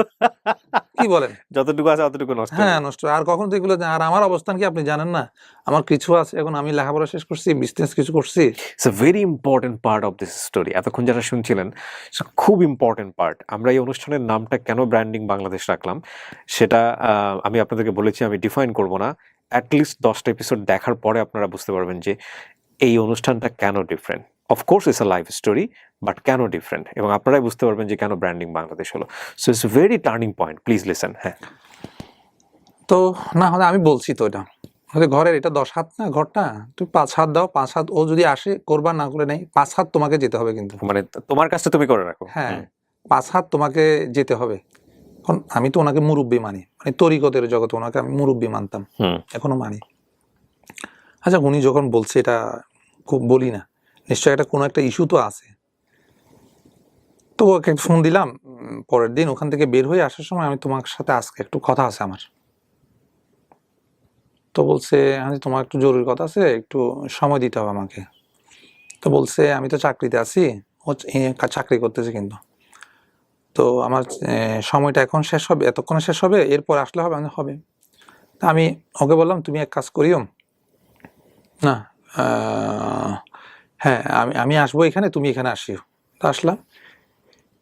[SPEAKER 2] কি বলেন,
[SPEAKER 1] যতটুকু আছে অতটুকু নষ্ট।
[SPEAKER 2] হ্যাঁ নষ্ট, আর কখন তো এগুলো। আর আমার অবস্থান কি আপনি জানেন না, আমার কিছু আছে এখন, আমি লেখাপড়া শেষ করছি, বিজনেস কিছু করছি।
[SPEAKER 1] It's a very important part of this story. এতক্ষণ যারা শুনছিলেন, খুব ইম্পর্টেন্ট পার্ট। আমরা এই অনুষ্ঠানের নামটা কেন ব্র্যান্ডিং বাংলাদেশ রাখলাম সেটা আমি আপনাদেরকে বলেছি, আমি ডিফাইন করব না। অ্যাটলিস্ট 10টা এপিসোড দেখার পরে আপনারা বুঝতে পারবেন যে এই অনুষ্ঠানটা কেন different. Of course it's a life story, but কেন ডিফারেন্ট, এবং আপনারাই বুঝতে পারবেন যে কেন ব্র্যান্ডিং বাংলাদেশ হলো। So it's very turning point, please listen. হ্যাঁ,
[SPEAKER 2] তো না হলে আমি বলছি তো, এটা ঘরের, এটা 10 হাত না ঘরটা, তুমি 5 হাত দাও, 5 হাত ও যদি আসে করবা, না করে নেই, 5 হাত তোমাকে যেতে হবে কিন্তু,
[SPEAKER 1] মানে তোমার কাজটা তুমি করে রাখো।
[SPEAKER 2] হ্যাঁ 5 হাত তোমাকে যেতে হবে। এখন আমি তো ওনাকে মুরব্বী মানি, মানে তরিকতের জগতে ওনাকে আমি মুরব্বী মানতাম, এখনো মানি। আচ্ছা, উনি যখন বলছে, এটা খুব বলি না, নিশ্চয়ই এটা কোনো একটা ইস্যু তো আছে। তো ওকে ফোন দিলাম, পরের দিন ওখান থেকে বের হয়ে আসার সময়, আমি তোমার সাথে আজকে একটু কথা আছে আমার। তো বলছে, হ্যাঁ তোমার একটু জরুরি কথা আছে, একটু সময় দিতে হবে আমাকে। তো বলছে, আমি তো চাকরিতে আছি, ও চাকরি করতেছে কিন্তু, তো আমার সময়টা এখন শেষ হবে, এতক্ষণে শেষ হবে, এরপর আসলে হবে? হবে। তা আমি ওকে বললাম, তুমি এক কাজ করিও না, হ্যাঁ আমি আসবো এখানে, তুমি এখানে আসিও। তো আসলাম,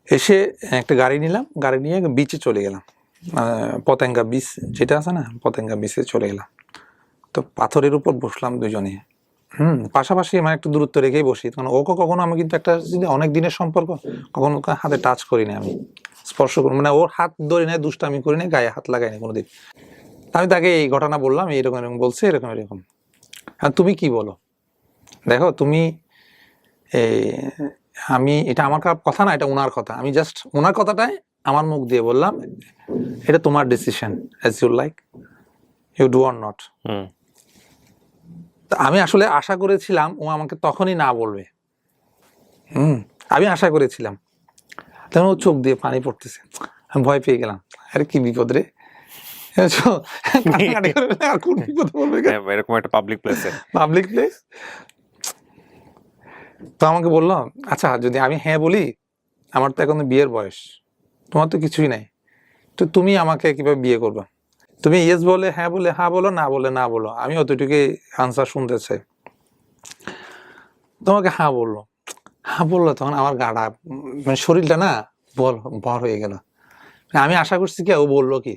[SPEAKER 2] এসে একটা গাড়ি নিলাম, গাড়ি নিয়ে বিচে চলে গেলাম, পতেঙ্গা বিচ যেটা আছে না, পতেঙ্গা বিচে চলে গেলাম। তো পাথরের উপর বসলাম দুজনে, পাশাপাশি, মানে একটু দূরত্ব রেখেই বসি, কারণ ওকে কখনো, আমি কিন্তু একটা অনেক দিনের সম্পর্ক, কখনো ওকে হাতে টাচ করি না, আমি স্পর্শ করি, মানে ওর হাত ধরে নেয়, দুষ্টামি করি না, গায়ে হাত লাগাই না কোনোদিন। আমি তাকে এই ঘটনা বললাম, এরকম এরকম বলছে, এরকম এরকম। আর তুমি কি বলো, দেখো তুমি, আমি, এটা আমার কথা না, এটা ওনার কথা, আমি জাস্ট ওনার কথাটাই আমার মুখ দিয়ে বললাম, এটা তোমার decision, as you like, you do or not. আমি আসলে আশা করেছিলাম ও আমাকে তখনই না বলবে, আমি আশা করেছিলাম। তখন ও চোখ দিয়ে পানি পড়তেছে, আমি ভয় পেয়ে গেলাম, আরে কি বিপদ রে, কোন বিপদ বলবে,
[SPEAKER 1] এরকম একটা পাবলিক প্লেসে,
[SPEAKER 2] পাবলিক প্লেস। তো আমাকে বললাম, আচ্ছা যদি আমি হ্যাঁ বলি, আমার তো এখন বিয়ের বয়স, তোমার তো কিছুই নাই, তো তুমি আমাকে কিভাবে বিয়ে করবে? তুমি ইয়েস বলে হ্যাঁ বলো, না বলে না বলো, আমি অতটুকুই আনসার শুনতে চাই। তোমাকে হ্যাঁ বললো, তখন আমার গাটা মানে শরীরটা না ভর হয়ে গেল। আমি আশা করছি কি ও বললো কি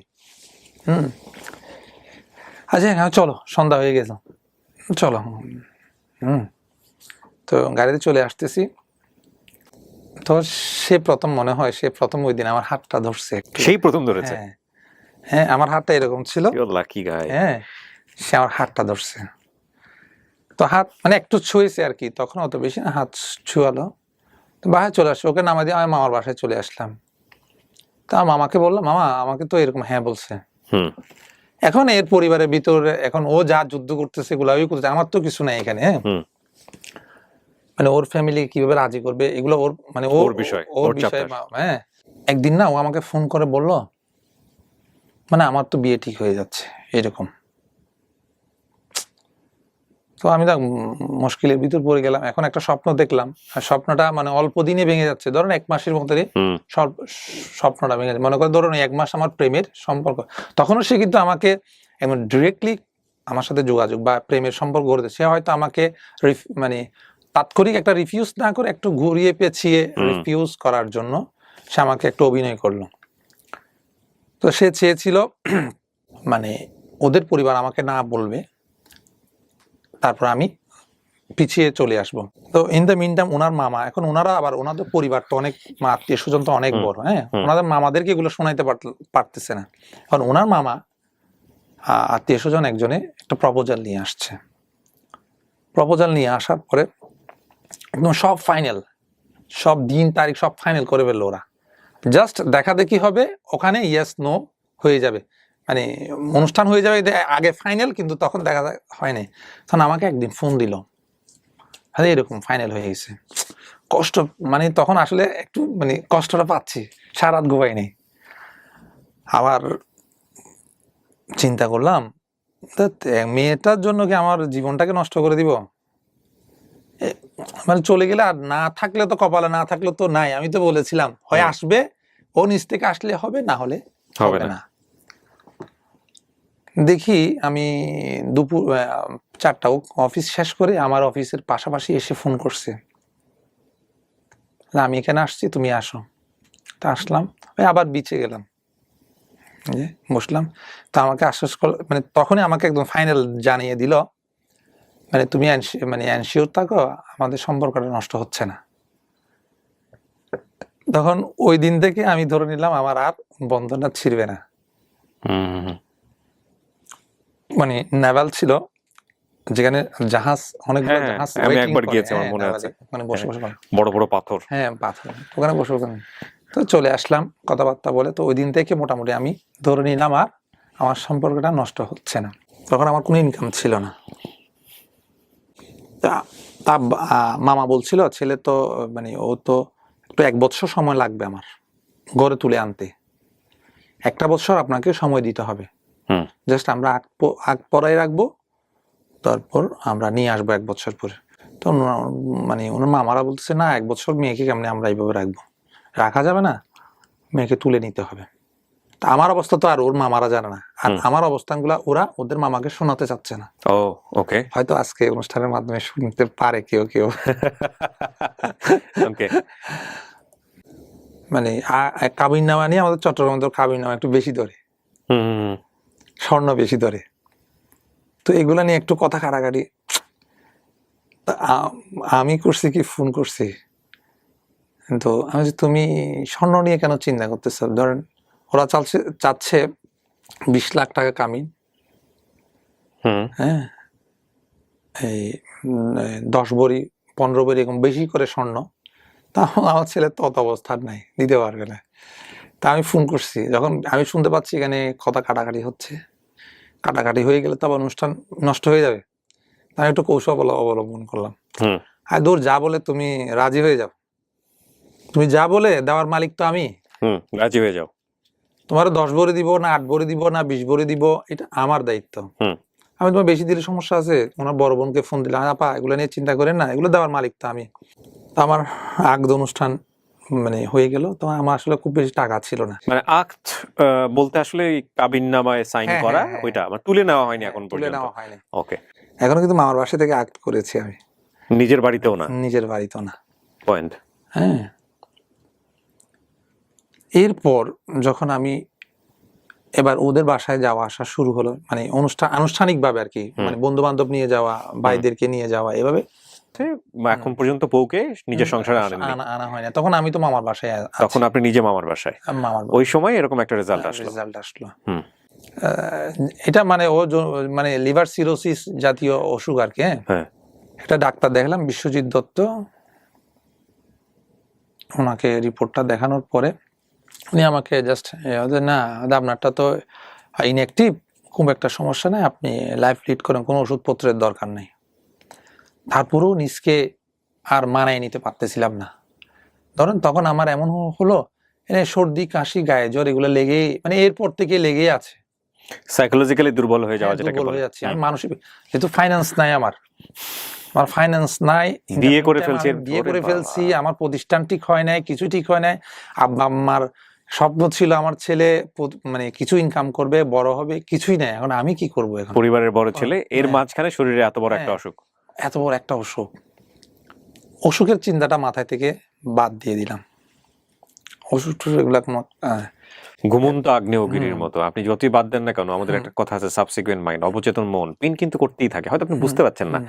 [SPEAKER 2] আচ্ছা হ্যাঁ চলো, সন্ধ্যা হয়ে গেছে, চলো। তো গাড়িতে চলে আসতেছি, তো সে প্রথম মনে হয় সে প্রথম ওই দিন আমার হাতটা ধরছে একটু।
[SPEAKER 1] সেই প্রথম ধরেছে?
[SPEAKER 2] হ্যাঁ হ্যাঁ, আমার হাতটা এরকম ছিল।
[SPEAKER 1] লাকি গাই।
[SPEAKER 2] হ্যাঁ, সে আমার হাতটা ধরছে, তো হাত মানে একটু ছুঁয়েছে আর কি, তখন অত বেশি না, হাত ছুঁয়ালো। তো বাসায় চলে আসছে, ওকে নামা দিয়ে আমি মামার বাসায় চলে আসলাম। তা মামাকে বললাম, মামা আমাকে তো এরকম হ্যাঁ বলছে। এখন এর পরিবারের ভিতরে এখন ও যা যুদ্ধ করতেছে এগুলা ওই করতেছে, আমার তো কিছু নাই এখানে। হ্যাঁ, মানে ওর ফ্যামিলি কিভাবে রাজি করবে এগুলো ওর মানে ওর বিষয়। হ্যাঁ, একদিন না ও আমাকে ফোন করে বলল, মানে আমার তো বিয়ে ঠিক হয়ে যাচ্ছে এরকম। তো আমি তো মুশকিলের ভিতর পড়ে গেলাম। এখন একটা স্বপ্ন দেখলাম, আর স্বপ্নটা মানে অল্প দিনে ভেঙে যাচ্ছে, ধরুন 1 মাসের মধ্যে স্বপ্নটা ভেঙে যাচ্ছে। মনে করে ধরুন 1 মাস আমার প্রেমের সম্পর্ক, তখনও সে কিন্তু আমাকে এমন ডিরেক্টলি আমার সাথে যোগাযোগ বা প্রেমের সম্পর্ক গড়ে, সে হয়তো আমাকে মানে তাৎক্ষণিক একটা রিফিউজ না করে একটু ঘুরিয়ে পেঁচিয়ে রিফিউজ করার জন্য সে আমাকে একটু অভিনয় করলো। তো সে চেয়েছিল মানে ওদের পরিবার আমাকে না বলবে, তারপর আমি পিছিয়ে চলে আসবো। তো ইন দ্য মিন টাইম ওনার মামা, এখন ওনারা আবার ওনাদের পরিবার তো অনেক, আত্মীয় স্বজন তো অনেক বড়, হ্যাঁ, ওনাদের মামাদেরকে এগুলো শোনাইতে পারতেছে না। কারণ ওনার মামা আত্মীয় স্বজন একজনে একটা প্রপোজাল নিয়ে আসছে। প্রপোজাল নিয়ে আসার পরে একদম সব ফাইনাল, সব দিন তারিখ সব ফাইনাল করে ফেললো ওরা। জাস্ট দেখা দেখি হবে, ওখানে ইয়েস নো হয়ে যাবে, মানে অনুষ্ঠান হয়ে যাবে আগে ফাইনাল, কিন্তু তখন দেখা হয় নাই। তখন আমাকে একদিন ফোন দিল, আরে এরকম ফাইনাল হয়ে গেছে। কষ্ট মানে তখন আসলে একটু মানে কষ্টটা পাচ্ছি, সারা রাত ঘুমাই নেই। আবার চিন্তা করলাম, মেয়েটার জন্য কি আমার জীবনটাকে নষ্ট করে দিব? মানে চলে গেলে আর না থাকলে তো কপালে, না থাকলে তো নাই। আমি তো বলেছিলাম হয় আসবে, ও নিচ থেকে আসলে হবে, না হলে হবে না। দেখি আমি দুপুর 4টা অফিস শেষ করে আমার অফিসের পাশাপাশি এসে ফোন করছে, আমি এখানে আসছি তুমি আসো। তা আসলাম, আবার বিচে গেলাম, বসলাম। তো আমাকে আশ্বাস করল, মানে তখনই আমাকে একদম ফাইনাল জানিয়ে দিল, মানে তুমি মানে এনশিওর থাকো আমাদের সম্পর্কটা নষ্ট হচ্ছে না। তখন ওই দিন থেকে আমি ধরে নিলাম আমার আর বন্ধনটা ছিঁড়বে না। মানে নেভাল ছিল, যেখানে জাহাজ অনেকগুলো জাহাজ
[SPEAKER 1] আমি একবার গিয়েছি, আমার মনে আছে,
[SPEAKER 2] মানে বসে বসে
[SPEAKER 1] বড় বড় পাথর,
[SPEAKER 2] হ্যাঁ পাথর, ওখানে বসে বসে। তো চলে আসলাম কথাবার্তা বলে। তো ওই দিন থেকে মোটামুটি আমি ধরে নিলাম আর আমার সম্পর্কটা নষ্ট হচ্ছে না। তখন আমার কোনো ইনকাম ছিল না। তা মামা বলছিল ছেলে তো মানে ও তো একটু 1 বছর সময় লাগবে আমার গড়ে তুলে আনতে, 1টা বছর আপনাকে সময় দিতে হবে, জাস্ট আমরা আগ পরাই রাখবো, তারপর আমরা নিয়ে আসবো 1 বছর পরে। তো মানে ওনার মামারা বলতেছে না 1 বছর মেয়েকে কেমনে আমরা এইভাবে রাখবো, রাখা যাবে না, মেয়েকে তুলে নিতে হবে। তা আমার অবস্থা তো আর ওর মামারা জানে না, আর আমার অবস্থানগুলা ওরা ওদের মামাকে শোনাতে চাচ্ছে না।
[SPEAKER 1] ওকে,
[SPEAKER 2] হয়তো আজকে অনুষ্ঠানের মাধ্যমে শুনতে পারে কেউ কেউ।
[SPEAKER 1] ওকে,
[SPEAKER 2] মানে কাবিন নামা নিয়ে আমাদের চট্টগ্রাম তো কাবিন নামা একটু বেশি ধরে, স্বর্ণ বেশি ধরে। তো এগুলা নিয়ে একটু কথা কাটাকাটি। আমি করছি কি ফোন করছি, তো আমি তুমি স্বর্ণ নিয়ে কেন চিন্তা করতেছ? ধরেন ওরা চাচ্ছে 20 লাখ টাকা কামিন, হ্যাঁ, এই 10 ভরি 15 ভরি এরকম বেশি করে স্বর্ণ। তা আমার ছেলে তো অত অবস্থার নাই, দিতে পারবে না। তা আমি ফোন করছি, যখন আমি শুনতে পাচ্ছি এখানে কথা কাটাকাটি হচ্ছে, কাটাকাটি হয়ে গেলে তো আবার অনুষ্ঠান নষ্ট হয়ে যাবে। আমি একটু কৌশল অবলম্বন করলাম, আর দূর যা বলে তুমি রাজি হয়ে যাও, তুমি যা বলে দেওয়ার মালিক তো আমি,
[SPEAKER 1] রাজি হয়ে যাও।
[SPEAKER 2] তোমার 10 ভরি দিব না 8 ভরি দিব না 20 ভরি দিব, এটা আমার দায়িত্ব। আমি তোমার বেশি দিলে সমস্যা আছে? ওনার বড় বোনকে ফোন দিলাম, আপা এগুলো নিয়ে চিন্তা করেন না, এগুলো দেওয়ার মালিক তো আমি। আমার আগদ অনুষ্ঠান মানে হয়ে গেল, তো আমার আসলে খুব বেশি টাকা ছিল না।
[SPEAKER 1] মানে আক্ট বলতে আসলে কাবিননামায় সাইন
[SPEAKER 2] হ্যাঁ,
[SPEAKER 1] করা,
[SPEAKER 2] হ্যাঁ, হ্যাঁ,
[SPEAKER 1] ওইটা আমার তুলে নেওয়া হয়নি
[SPEAKER 2] হ্যাঁ,
[SPEAKER 1] এখন
[SPEAKER 2] তুলে
[SPEAKER 1] পর্যন্ত।
[SPEAKER 2] নেওয়া হয়নি।
[SPEAKER 1] ওকে,
[SPEAKER 2] এখনো কিন্তু মামার বাসা থেকে আক্ট করেছি আমি,
[SPEAKER 1] নিজের বাড়িতেও না।
[SPEAKER 2] নিজের বাড়িতেও না।
[SPEAKER 1] পয়েন্ট।
[SPEAKER 2] হ্যাঁ, এরপর যখন আমি এবার ওদের বাসায় যাওয়া আসা শুরু হলো, মানে আনুষ্ঠানিকভাবে আর কি, মানে বন্ধু বান্ধব নিয়ে যাওয়া, ভাইদেরকে নিয়ে যাওয়া, এভাবে
[SPEAKER 1] এখন পর্যন্ত বউকে নিজের সংসারে আনেননি।
[SPEAKER 2] আনা হয় না। তখন আমি তো মামার বাসায়
[SPEAKER 1] তখন আপনি নিজে মামার বাসায়,
[SPEAKER 2] মামার
[SPEAKER 1] ওই সময় এরকম একটা রেজাল্ট আসলো।
[SPEAKER 2] রেজাল্ট আসলো।
[SPEAKER 1] হুম।
[SPEAKER 2] এটা মানে মানে লিভার সিরোসিস জাতীয় অসুখ আর কি।
[SPEAKER 1] হ্যাঁ।
[SPEAKER 2] একটা ডাক্তার দেখলাম, বিশ্বজিৎ দত্ত, ওনাকে রিপোর্টটা দেখানোর পরে উনি আমাকে জাস্ট না, আপনারটা তো ইনঅ্যাক্টিভ, খুব একটা সমস্যা নেই, আপনি লাইফ লিড করেন, কোনো ওষুধপত্রের দরকার নেই। তারপরেও নিজকে আর মানায় নিতে পারতেছিলাম না। ধরেন তখন আমার এমন হলো, সর্দি কাশি গায়ে জ্বর এগুলো লেগেই, মানে এরপর থেকে লেগেই আছে।
[SPEAKER 1] সাইকোলজিক্যালি দুর্বল হয়ে যাওয়া, যেটাকে
[SPEAKER 2] দুর্বল
[SPEAKER 1] বলে।
[SPEAKER 2] হয়ে যাচ্ছি আমি মানসিক, যেহেতু ফাইন্যান্স নাই আমার ফাইন্যান্স নাই,
[SPEAKER 1] বিয়ে করে ফেলছি,
[SPEAKER 2] বিয়ে করে ফেলছি, আমার প্রতিষ্ঠান ঠিক হয় নাই, কিছু ঠিক হয় নাই। আব্বা আম্মার স্বপ্ন ছিল আমার ছেলে মানে কিছু ইনকাম করবে, বড় হবে, কিছুই নাই। এখন আমি কি করব? এখন
[SPEAKER 1] পরিবারের বড় ছেলে, এর মাঝখানে শরীরে এত বড় একটা অসুখ,
[SPEAKER 2] এত বড় একটা অসুখ। অসুখের চিন্তাটা মাথায় থেকে বাদ দিয়ে দিলাম। অসুখ টসুখ এগুলা কোনো
[SPEAKER 1] ঘুমন্ত আগ্নেয়গিরির মতো। আপনি যতই বাদ দেন না কেন, আমাদের একটা কথা আছে, সাবসিকুয়েন্ট মাইন্ড, অবচেতন মন পিন কিন্তু করতেই থাকে। হয়তো আপনি বুঝতে পারছেন না।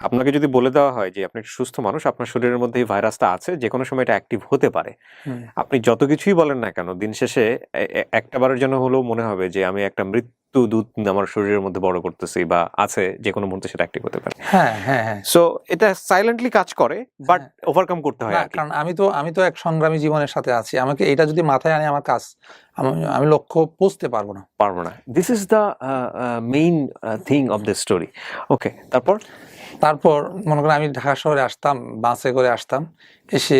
[SPEAKER 1] আপনাকে যদি বলে দেওয়া হয় যে আপনি একটা সুস্থ মানুষ, আপনার শরীরের মধ্যে এই ভাইরাসটা আছে, যে কোনো সময় এটা অ্যাক্টিভ হতে পারে, আপনি যত কিছুই বলেন না কেন, দিন শেষে একটা বারের জন্য হলেও মনে হবে যে আমি একটা মৃত্যু দূত আমার শরীরের মধ্যে বড় করতেছি, বা আছে, যে কোনো মুহূর্তে সেটা অ্যাক্টিভ হতে পারে।
[SPEAKER 2] হ্যাঁ, হ্যাঁ, হ্যাঁ।
[SPEAKER 1] সো এটা সাইলেন্টলি কাজ করে, বাট ওভারকাম করতে হয় আর কি।
[SPEAKER 2] কারণ আমি তো এক সংগ্রামী জীবনের সাথে আছি। আমাকে এটা যদি মাথায় আনে, আমার কাজ, আমি লক্ষ্য পৌঁছতে পারবো না।
[SPEAKER 1] This is the main thing of the story. Okay, তারপর
[SPEAKER 2] মনে করেন আমি ঢাকা শহরে আসতাম, বাসে করে আসতাম, এসে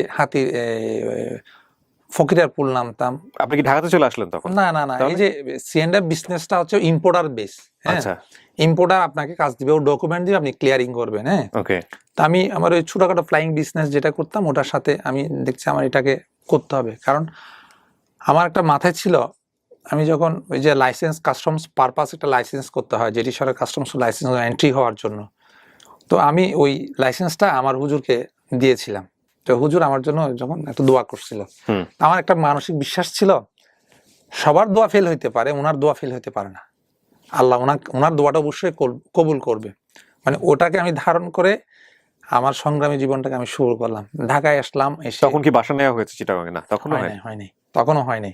[SPEAKER 2] ফকিরারপুল নামতাম।
[SPEAKER 1] আপনি কি ঢাকাতে চলে আসলেন তখন?
[SPEAKER 2] না, এই যে সিএনএফ বিজনেসটা হচ্ছে ইম্পোর্টার বেস।
[SPEAKER 1] আচ্ছা।
[SPEAKER 2] ইম্পোর্টার আপনাকে কাজ দিবে, ও ডকুমেন্ট দিবে, আপনি ক্লিয়ারিং করবেন। হ্যাঁ,
[SPEAKER 1] ওকে।
[SPEAKER 2] তা আমি আমার ওই ছোটখাটো ফ্লাইং বিজনেস যেটা করতাম, ওটার সাথে আমি দেখছি আমার এটাকে করতে হবে। কারণ আমার একটা মাথায় ছিল, আমি যখন ওই যে লাইসেন্স, কাস্টমস পারপাস একটা লাইসেন্স করতে হয়, যেটি সরকার কাস্টমস লাইসেন্স এন্ট্রি হওয়ার জন্য, তো আমি ওই লাইসেন্সটা আমার হুজুরকে দিয়েছিলাম। তো হুজুর আমার জন্য যখন একটা দোয়া করছিল, আমার একটা মানসিক বিশ্বাস ছিল, সবার দোয়া ফেল হইতে পারে, ওনার দোয়া ফেল হইতে পারে না। আল্লাহ ওনার দোয়াটা অবশ্যই কবুল করবে। মানে ওটাকে আমি ধারণ করে আমার সংগ্রামী জীবনটাকে আমি শুরু করলাম। ঢাকায় আসলাম, এসে
[SPEAKER 1] তখন কি বাসা নেওয়া হয়েছে চিটাগাঙে? না,
[SPEAKER 2] তখনও হয়নি।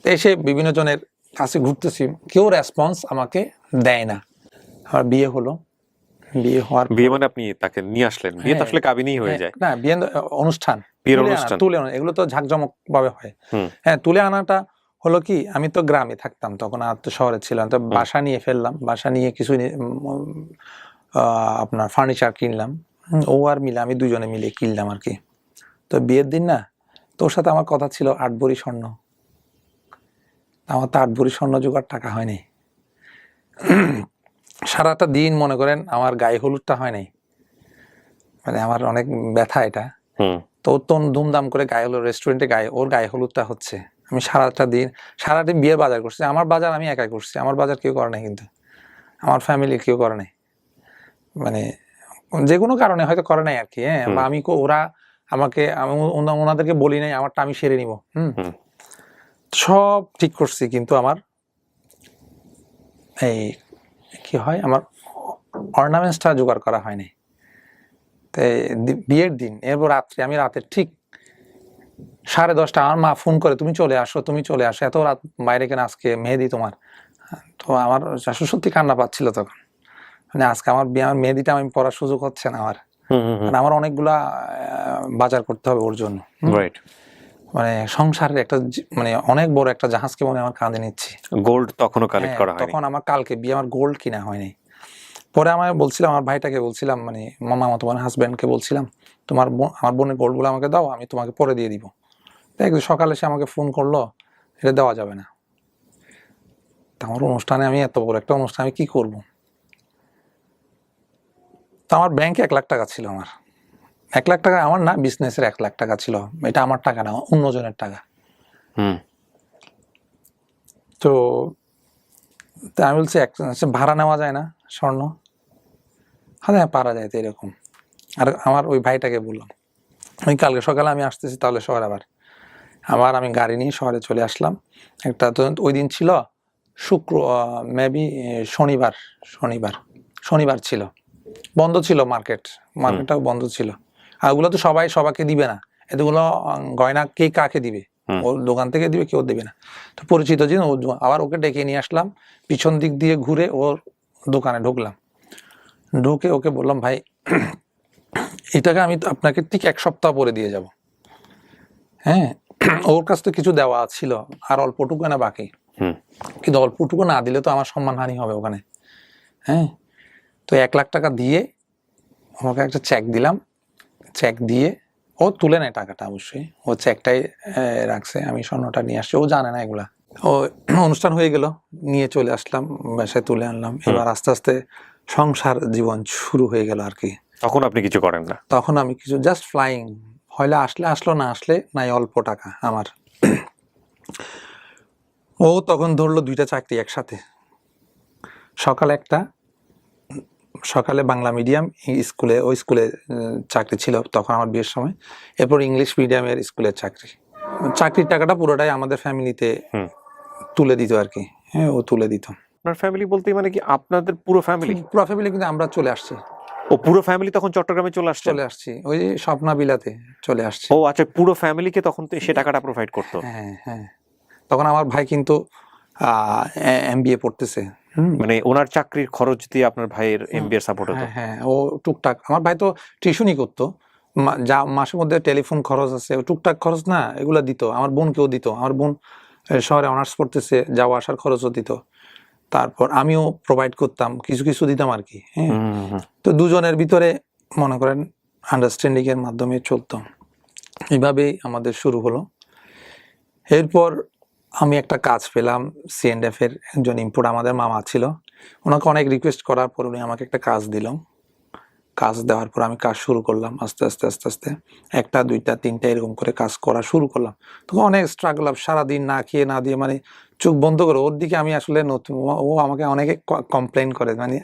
[SPEAKER 2] তো এসে বিভিন্ন জনের কাছে ঘুরতেছি, কেউ রেসপন্স আমাকে দেয় না। আমার বিয়ে হলো, বিয়ে
[SPEAKER 1] মানে আপনি তাকে নিয়ে আসলেন? বিয়ে তো আসলে কাবিনেই হয়ে যায়
[SPEAKER 2] না, বিয়ে অনুষ্ঠান, তুলে আনা, এগুলো তো ঝাঁকজমক ভাবে হয়। হ্যাঁ, তুলে আনাটা হলো কি, আমি তো গ্রামে থাকতাম তখন, আর তো শহরে ছিলাম, তো বাসা নিয়ে ফেললাম। বাসা নিয়ে কিছু আপনার ফার্নিচার কিনলাম, ও আর মিলে, আমি দুজনে মিলে কিনলাম আর কি। তো বিয়ের দিন না, তোর সাথে আমার কথা ছিল 8 ভরি স্বর্ণ। আমার তো 8 ভরি স্বর্ণ জোগাড় টাকা হয়নি। সারাটা দিন মনে করেন আমার গায়ে হলুদটা হয় নাই, মানে আমার অনেক ব্যথা এটা। তো ধুমধাম করে গায়ে হলুদ, রেস্টুরেন্টে ওর গায়ে হলুদটা হচ্ছে। আমি সারাদিন বিয়ের বাজার করছি। আমার বাজার আমি একাই করছি, আমার বাজার কেউ করে নাই, কিন্তু আমার ফ্যামিলির কেউ করে নাই, মানে যে কোনো কারণে হয়তো করে নাই আর কি। হ্যাঁ, আমি ওরা আমাকে, ওনাদেরকে বলি নাই আমারটা আমি সেরে নিব। সব ঠিক করছি, কিন্তু আমার এই কি হয়, আমার অর্নামেন্টসটা জোগাড় করা হয়নি। বিয়ের দিন, এরপর রাত্রে, আমি রাতের ঠিক 10:30 আমার মা ফোন করে, তুমি চলে আসো, এত রাত বাইরে কেন, আজকে মেহেদি তোমার। তো আমার শাশুড়ি সত্যি কান্না পাচ্ছিল তখন, মানে আজকে আমার মেহেদিটা আমি পড়ার সুযোগ হচ্ছে না আমার, আমার অনেকগুলা বাজার করতে হবে ওর জন্য। মানে সংসারের একটা, মানে অনেক বড় একটা জাহাজকে মনে আমার কাঁধে নিচ্ছি।
[SPEAKER 1] গোল্ড তখনও কালেক্ট করা হয়নি।
[SPEAKER 2] তখন আমার কালকে বিয়ে, আমার গোল্ড কিনা হয়নি। পরে আমি বলছিলাম, আমার ভাইটাকে বলছিলাম, মানে মামাতো বোন হাজব্যান্ডকে বলছিলাম, আমার বোনের গোল্ডগুলো আমাকে দাও, আমি তোমাকে পরে দিয়ে দিব। একদিন সকালে সে আমাকে ফোন করলো, এটা দেওয়া যাবে না। আমার অনুষ্ঠানে, আমি এত বড় একটা অনুষ্ঠানে আমি কি করব? তো আমার ব্যাংকে 1 লাখ টাকা ছিল, আমার 1 লাখ টাকা আমার না, বিজনেসের 1 লাখ টাকা ছিল, এটা আমার টাকা না, অন্যজনের টাকা।
[SPEAKER 1] হুম।
[SPEAKER 2] তো আমি বলছি ভাড়া নেওয়া যায় না স্বর্ণ? হ্যাঁ পারা যায় তো এরকম। আর আমার ওই ভাইটাকে বললাম আমি কালকে সকালে আমি আসতেছি তাহলে শহরে, আমি গাড়ি নিয়ে শহরে চলে আসলাম। একটা তো ওই দিন ছিল মেবি শনিবার ছিল, বন্ধ ছিল মার্কেটটাও বন্ধ ছিল। আর ওগুলো তো সবাই সবাইকে দিবে না, এতগুলো গয়না কে কাকে দিবে, ওর দোকান থেকে দিবে, কেউ দেবে না। তো পরিচিত জিনিস, আবার ওকে ডেকে নিয়ে আসলাম, পিছন দিক দিয়ে ঘুরে ওর দোকানে ঢুকলাম, ঢুকে ওকে বললাম ভাই এটাকে আমি আপনাকে ঠিক 1 সপ্তাহ পরে দিয়ে যাব। হ্যাঁ, ওর কাছ থেকে কিছু দেওয়া ছিল আর অল্পটুকু না বাকি, কিন্তু অল্পটুকু না দিলে তো আমার সম্মানহানি হবে ওখানে। হ্যাঁ, তো 1 লাখ টাকা দিয়ে আমাকে একটা চেক দিলাম, চেক দিয়ে ও তুলে নেয় টাকাটা, অবশ্যই ও চেকটাই রাখছে, আমি স্বর্ণটা নিয়ে আসছি, ও জানে না এগুলা। ও অনুষ্ঠান হয়ে গেল, নিয়ে চলে আসলাম, বাসায় তুলে আনলাম। এবার আস্তে আস্তে সংসার জীবন শুরু হয়ে গেল আর কি।
[SPEAKER 1] তখন আপনি কিছু করেন না?
[SPEAKER 2] তখন আমি কিছু জাস্ট ফ্লাইং, হয়তো আসলে আসলো, না আসলে নাই, অল্প টাকা আমার। ও তখন ধরলো 2টা চাকরি একসাথে, সকালে বাংলা মিডিয়াম স্কুলে, ওই স্কুলে চাকরি ছিল তখন আমার বিয়ের সময়, এরপর ইংলিশ মিডিয়ামের স্কুলের চাকরির টাকাটা পুরোটাই আমাদের ফ্যামিলিতে তুলে দিত আর কি। হ্যাঁ, ও তুলে দিত।
[SPEAKER 1] আপনার ফ্যামিলি বলতে মানে কি আপনাদের পুরো ফ্যামিলি?
[SPEAKER 2] পুরো ফ্যামিলি, কিন্তু আমরা চলে আসছি।
[SPEAKER 1] ও পুরো ফ্যামিলি তখন চট্টগ্রামে চলে
[SPEAKER 2] আসছি, ওই স্বপ্না বিলাতে চলে আসছি।
[SPEAKER 1] ও আচ্ছা, পুরো ফ্যামিলিকে তখন তো সে টাকাটা প্রোভাইড করতো?
[SPEAKER 2] হ্যাঁ হ্যাঁ, তখন আমার ভাই কিন্তু MBA পড়তেছে।
[SPEAKER 1] মানে ওনার চাকরির খরচ দিয়ে আপনার ভাইয়ের MBA সাপোর্ট হতো?
[SPEAKER 2] হ্যাঁ, ও টুকটাক, আমার ভাই তো টিউশনই করতো, যা মাসের মধ্যে টেলিফোন খরচ আছে, টুকটাক খরচ না এগুলা দিত। আমার বোনকেও দিত, আমার বোন শহরে অনার্স পড়তেছে, যাওয়া আসার খরচও দিত। তারপর আমিও প্রোভাইড করতাম, কিছু কিছু দিতাম আর কি। হ্যাঁ, তো দুজনের ভিতরে মনে করেন আন্ডারস্ট্যান্ডিং এর মাধ্যমে চলতো, এইভাবেই আমাদের শুরু হলো। এরপর আমি একটা কাজ পেলাম, C&F এর একজন ইম্পোর্ট আমাদের মামা ছিল, ওনাকে অনেক রিকোয়েস্ট করার পর উনি আমাকে একটা কাজ দিল। কাজ দেওয়ার পর আমি কাজ শুরু করলাম, আস্তে আস্তে আস্তে আস্তে 1টা 2টা 3টা এরকম করে কাজ করা শুরু করলাম। তখন অনেক স্ট্রাগল, সারাদিন না খেয়ে না দিয়ে, মানে চোখ বন্ধ করে ওর দিকে আমি আসলে নতুন, ও আমাকে অনেকে কমপ্লেন করে, মানে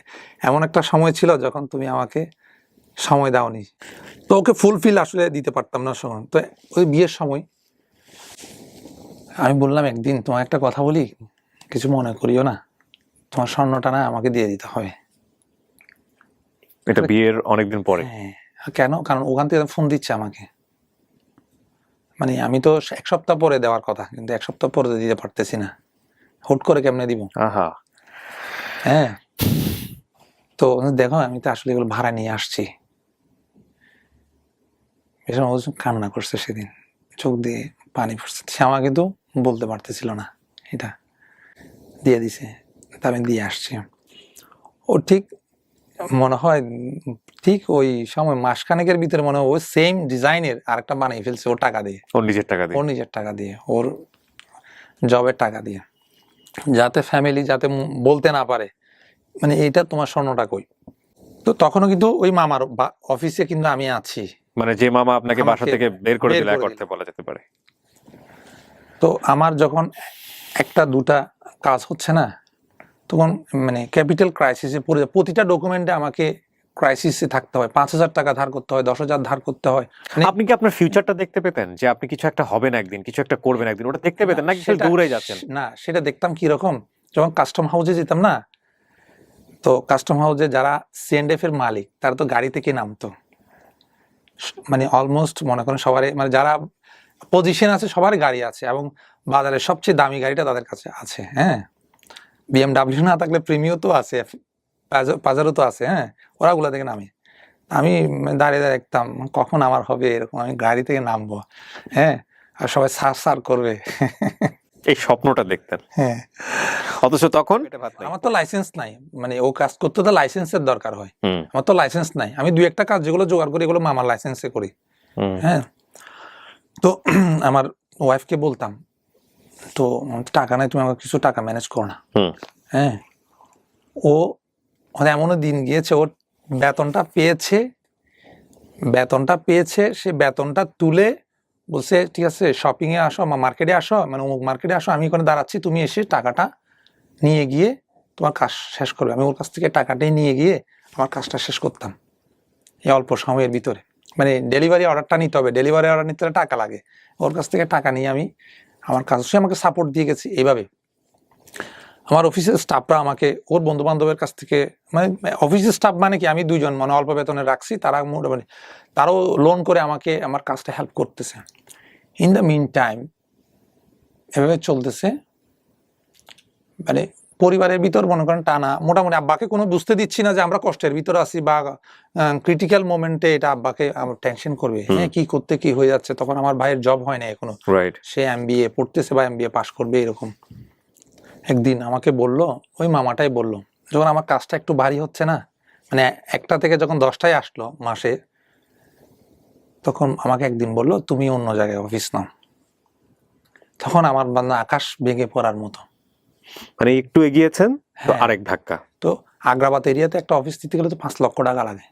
[SPEAKER 2] এমন একটা সময় ছিল যখন তুমি আমাকে সময় দাওনি, তো ওকে ফুলফিল আসলে দিতে পারতাম না সময়। তো ওই বিয়ের সময় আমি বললাম একদিন তোমার একটা কথা বলি, কিছু মনে করিও না, তোমার স্বর্ণটা না আমাকে দিয়ে দিতে হবে।
[SPEAKER 1] এটা বিয়ের অনেকদিন পরে?
[SPEAKER 2] হ্যাঁ, কেন? কারণ ওখান থেকে ফোন দিচ্ছে আমাকে, মানে আমি তো 1 সপ্তাহ পরে দেওয়ার কথা, কিন্তু 1 সপ্তাহ পরে দিতে পারতেছি না, হুট করে কেমনে দিব?
[SPEAKER 1] আহা।
[SPEAKER 2] হ্যাঁ, তো দেখো আমি তো আসলে এগুলো ভাড়া নিয়ে আসছি। ভীষণ কান্না করছে সেদিন, চোখ দিয়ে পানি পড়ছে। সে আমাকে তো বলতে পারতেছিল না, এটা দিয়ে দিছে, তা আমি দিয়ে আসছি। ও ঠিক মনে হয় ঠিক ওই সময় মাসখানেকের ভিতরে মনে হয় ও সেম ডিজাইনের আরেকটা বানিয়ে ফেলছে, ওর টাকা দিয়ে,
[SPEAKER 1] ওর নিজের টাকা দিয়ে?
[SPEAKER 2] ওর নিজের টাকা দিয়ে, ওর জবের টাকা দিয়ে, যাতে ফ্যামিলি যাতে বলতে না পারে মানে এইটা তোমার স্বর্ণটা কই। তো তখনও কিন্তু ওই মামার অফিসে কিন্তু আমি আছি,
[SPEAKER 1] মানে যে মামা আপনাকে বাসা থেকে বের করে দিল এক
[SPEAKER 2] দিল।
[SPEAKER 1] অর্থে বলা যেতে পারে।
[SPEAKER 2] তো আমার যখন 1টা 2টা কাজ হচ্ছে না, তখন মানে ক্যাপিটাল ক্রাইসিসে পড়ে যায়। প্রতিটা ডকুমেন্টে আমাকে ক্রাইসিসে থাকতে হয়, 5,000 টাকা ধার করতে হয়, 10,000 ধার করতে হয়। মানে
[SPEAKER 1] আপনি কি আপনার ফিউচারটা দেখতে পেতেন যে আপনি কিছু একটা হবেন একদিন, কিছু একটা করবেন একদিন, ওটা দেখতে পেতেন নাকি শুধু দৌড়ে যাচ্ছেন?
[SPEAKER 2] না, সেটা দেখতাম কি রকম, যখন কাস্টম হাউসে যেতাম না, তো কাস্টম হাউসে যারা C&F এর মালিক তারা তো গাড়ি থেকে নামতো, মানে অলমোস্ট মনে করেন সবারই, মানে যারা পজিশন আছে সবারই গাড়ি আছে, এবং বাজারের সবচেয়ে দামি গাড়িটা তাদের কাছে আছে। হ্যাঁ, BMW না থাকলে প্রিমিও তো আছে, পাজারও তো আছে। হ্যাঁ, ওরা গুলা থেকে নামে, আমি দাঁড়িয়ে দাঁড়িয়ে দেখতাম কখন আমার হবে এরকম, আমি গাড়ি থেকে নামবো। হ্যাঁ, আর সবাই সার সার করবে।
[SPEAKER 1] এই স্বপ্নটা দেখতেন?
[SPEAKER 2] হ্যাঁ,
[SPEAKER 1] অথচ তখন
[SPEAKER 2] আমার তো লাইসেন্স নাই, মানে ও কাজ করতে তো লাইসেন্সের দরকার হয়, আমার তো লাইসেন্স নাই। আমি 2-1টা কাজ যেগুলো জোগাড় করি এগুলো মামার লাইসেন্সে করি। হ্যাঁ, তো আমার ওয়াইফকে বলতাম, তো টাকা নাই, তুমি আমাকে কিছু টাকা ম্যানেজ করো না। হ্যাঁ, ও এমনও দিন গিয়েছে, ওর বেতনটা পেয়েছে, বেতনটা পেয়েছে, সে বেতনটা তুলে বলছে ঠিক আছে শপিং এ আসো, মার্কেটে আসো, মানে অমুক মার্কেটে আসো, আমি ওখানে দাঁড়াচ্ছি, তুমি এসে টাকাটা নিয়ে গিয়ে তোমার কাজ শেষ করবে। আমি ওর কাছ থেকে টাকাটাই নিয়ে গিয়ে আমার কাজটা শেষ করতাম এই অল্প সময়ের ভিতরে। মানে ডেলিভারি অর্ডারটা নিতে হবে, ডেলিভারি অর্ডার নিতে হলে টাকা লাগে, ওর কাছ থেকে টাকা নিয়ে আমি আমার কাজ, সে আমাকে সাপোর্ট দিয়ে গেছে এইভাবে। আমার অফিসের স্টাফরা আমাকে ওর বন্ধু বান্ধবের কাছ থেকে, মানে অফিসের স্টাফ মানে কি, আমি দুইজন মানে অল্প বেতনে রাখছি, তারা মোটামুটি তারাও লোন করে আমাকে আমার কাজটা হেল্প করতেছে। ইন দ্য মিন টাইম এভাবে চলতেছে, মানে পরিবারের ভিতর মনে করেন টানা, মোটামুটি আব্বাকে কোনো বুঝতে দিচ্ছি না যে আমরা কষ্টের ভিতরে আছি, বা ক্রিটিক্যাল মোমেন্টে এটা আব্বাকে আমার টেনশন করবে, হ্যাঁ কি করতে কি হয়ে যাচ্ছে। তখন আমার ভাইয়ের জব হয় না এখনো,
[SPEAKER 1] রাইট।
[SPEAKER 2] সে এমবিএ পড়তেছে বা এমবিএ পাশ করবে এরকম। একদিন আমাকে বলল, ওই মামাটাই বলল, যখন আমার কাজটা একটু ভারী হচ্ছে না, মানে 1টা থেকে যখন 10টায় আসলো মাসে, তখন আমাকে একদিন বলল তুমি অন্য জায়গায় অফিস নাও। তখন আমার বান্দা আকাশ ভেঙে পড়ার মতো।
[SPEAKER 1] মানে একটু এগিয়েছেন তো
[SPEAKER 2] হ্যাঁ।
[SPEAKER 1] আরেক ধাক্কা।
[SPEAKER 2] তো আগ্রাবাদ এরিয়াতে একটা অফিস দিতে গেলে তো 5 লক্ষ টাকা লাগে,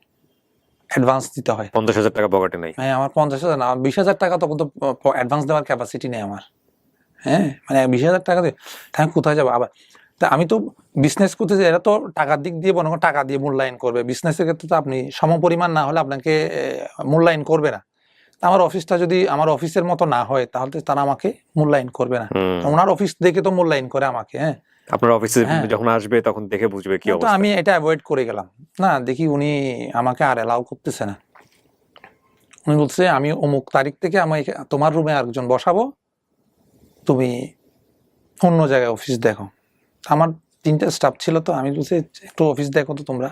[SPEAKER 2] অ্যাডভান্স দিতে হয়।
[SPEAKER 1] 50,000 টাকা পকেটে নাই।
[SPEAKER 2] হ্যাঁ, আমার 50,000 না, 20,000 টাকা তখন তো অ্যাডভান্স দেওয়ার ক্যাপাসিটি নেই আমার। হ্যাঁ, মানে 20,000 টাকা দিয়ে আমি কোথায় যাবো আবার। তা আমি তো বিজনেস করতেছি, এরা তো টাকার দিক দিয়ে মনে করেন টাকা দিয়ে মূল্যায়ন করবে, বিজনেসের ক্ষেত্রে তো আপনি সমপরিমাণ না হলে আপনাকে মূল্যায়ন করবে না। তা আমার অফিসটা যদি আমার অফিসের মতো না হয়, তাহলে তো তারা আমাকে মূল্যায়ন করবে না। ওনার অফিস দেখে তো মূল্যায়ন করে আমাকে। হ্যাঁ,
[SPEAKER 1] আপনার অফিসে
[SPEAKER 2] হ্যাঁ।
[SPEAKER 1] যখন আসবে তখন দেখে বুঝবে কি
[SPEAKER 2] তো
[SPEAKER 1] অবস্থা।
[SPEAKER 2] আমি এটা অ্যাভয়েড করে গেলাম, না দেখি উনি আমাকে আর অ্যালাউ করতেছে না। উনি বলছে আমি অমুক তারিখ থেকে আমি তোমার রুমে আরেকজন বসাবো, তুমি অন্য জায়গায় অফিস দেখো। আমার 3টা স্টাফ ছিল, তো আমি বলছি একটু অফিস দেখো তো তোমরা।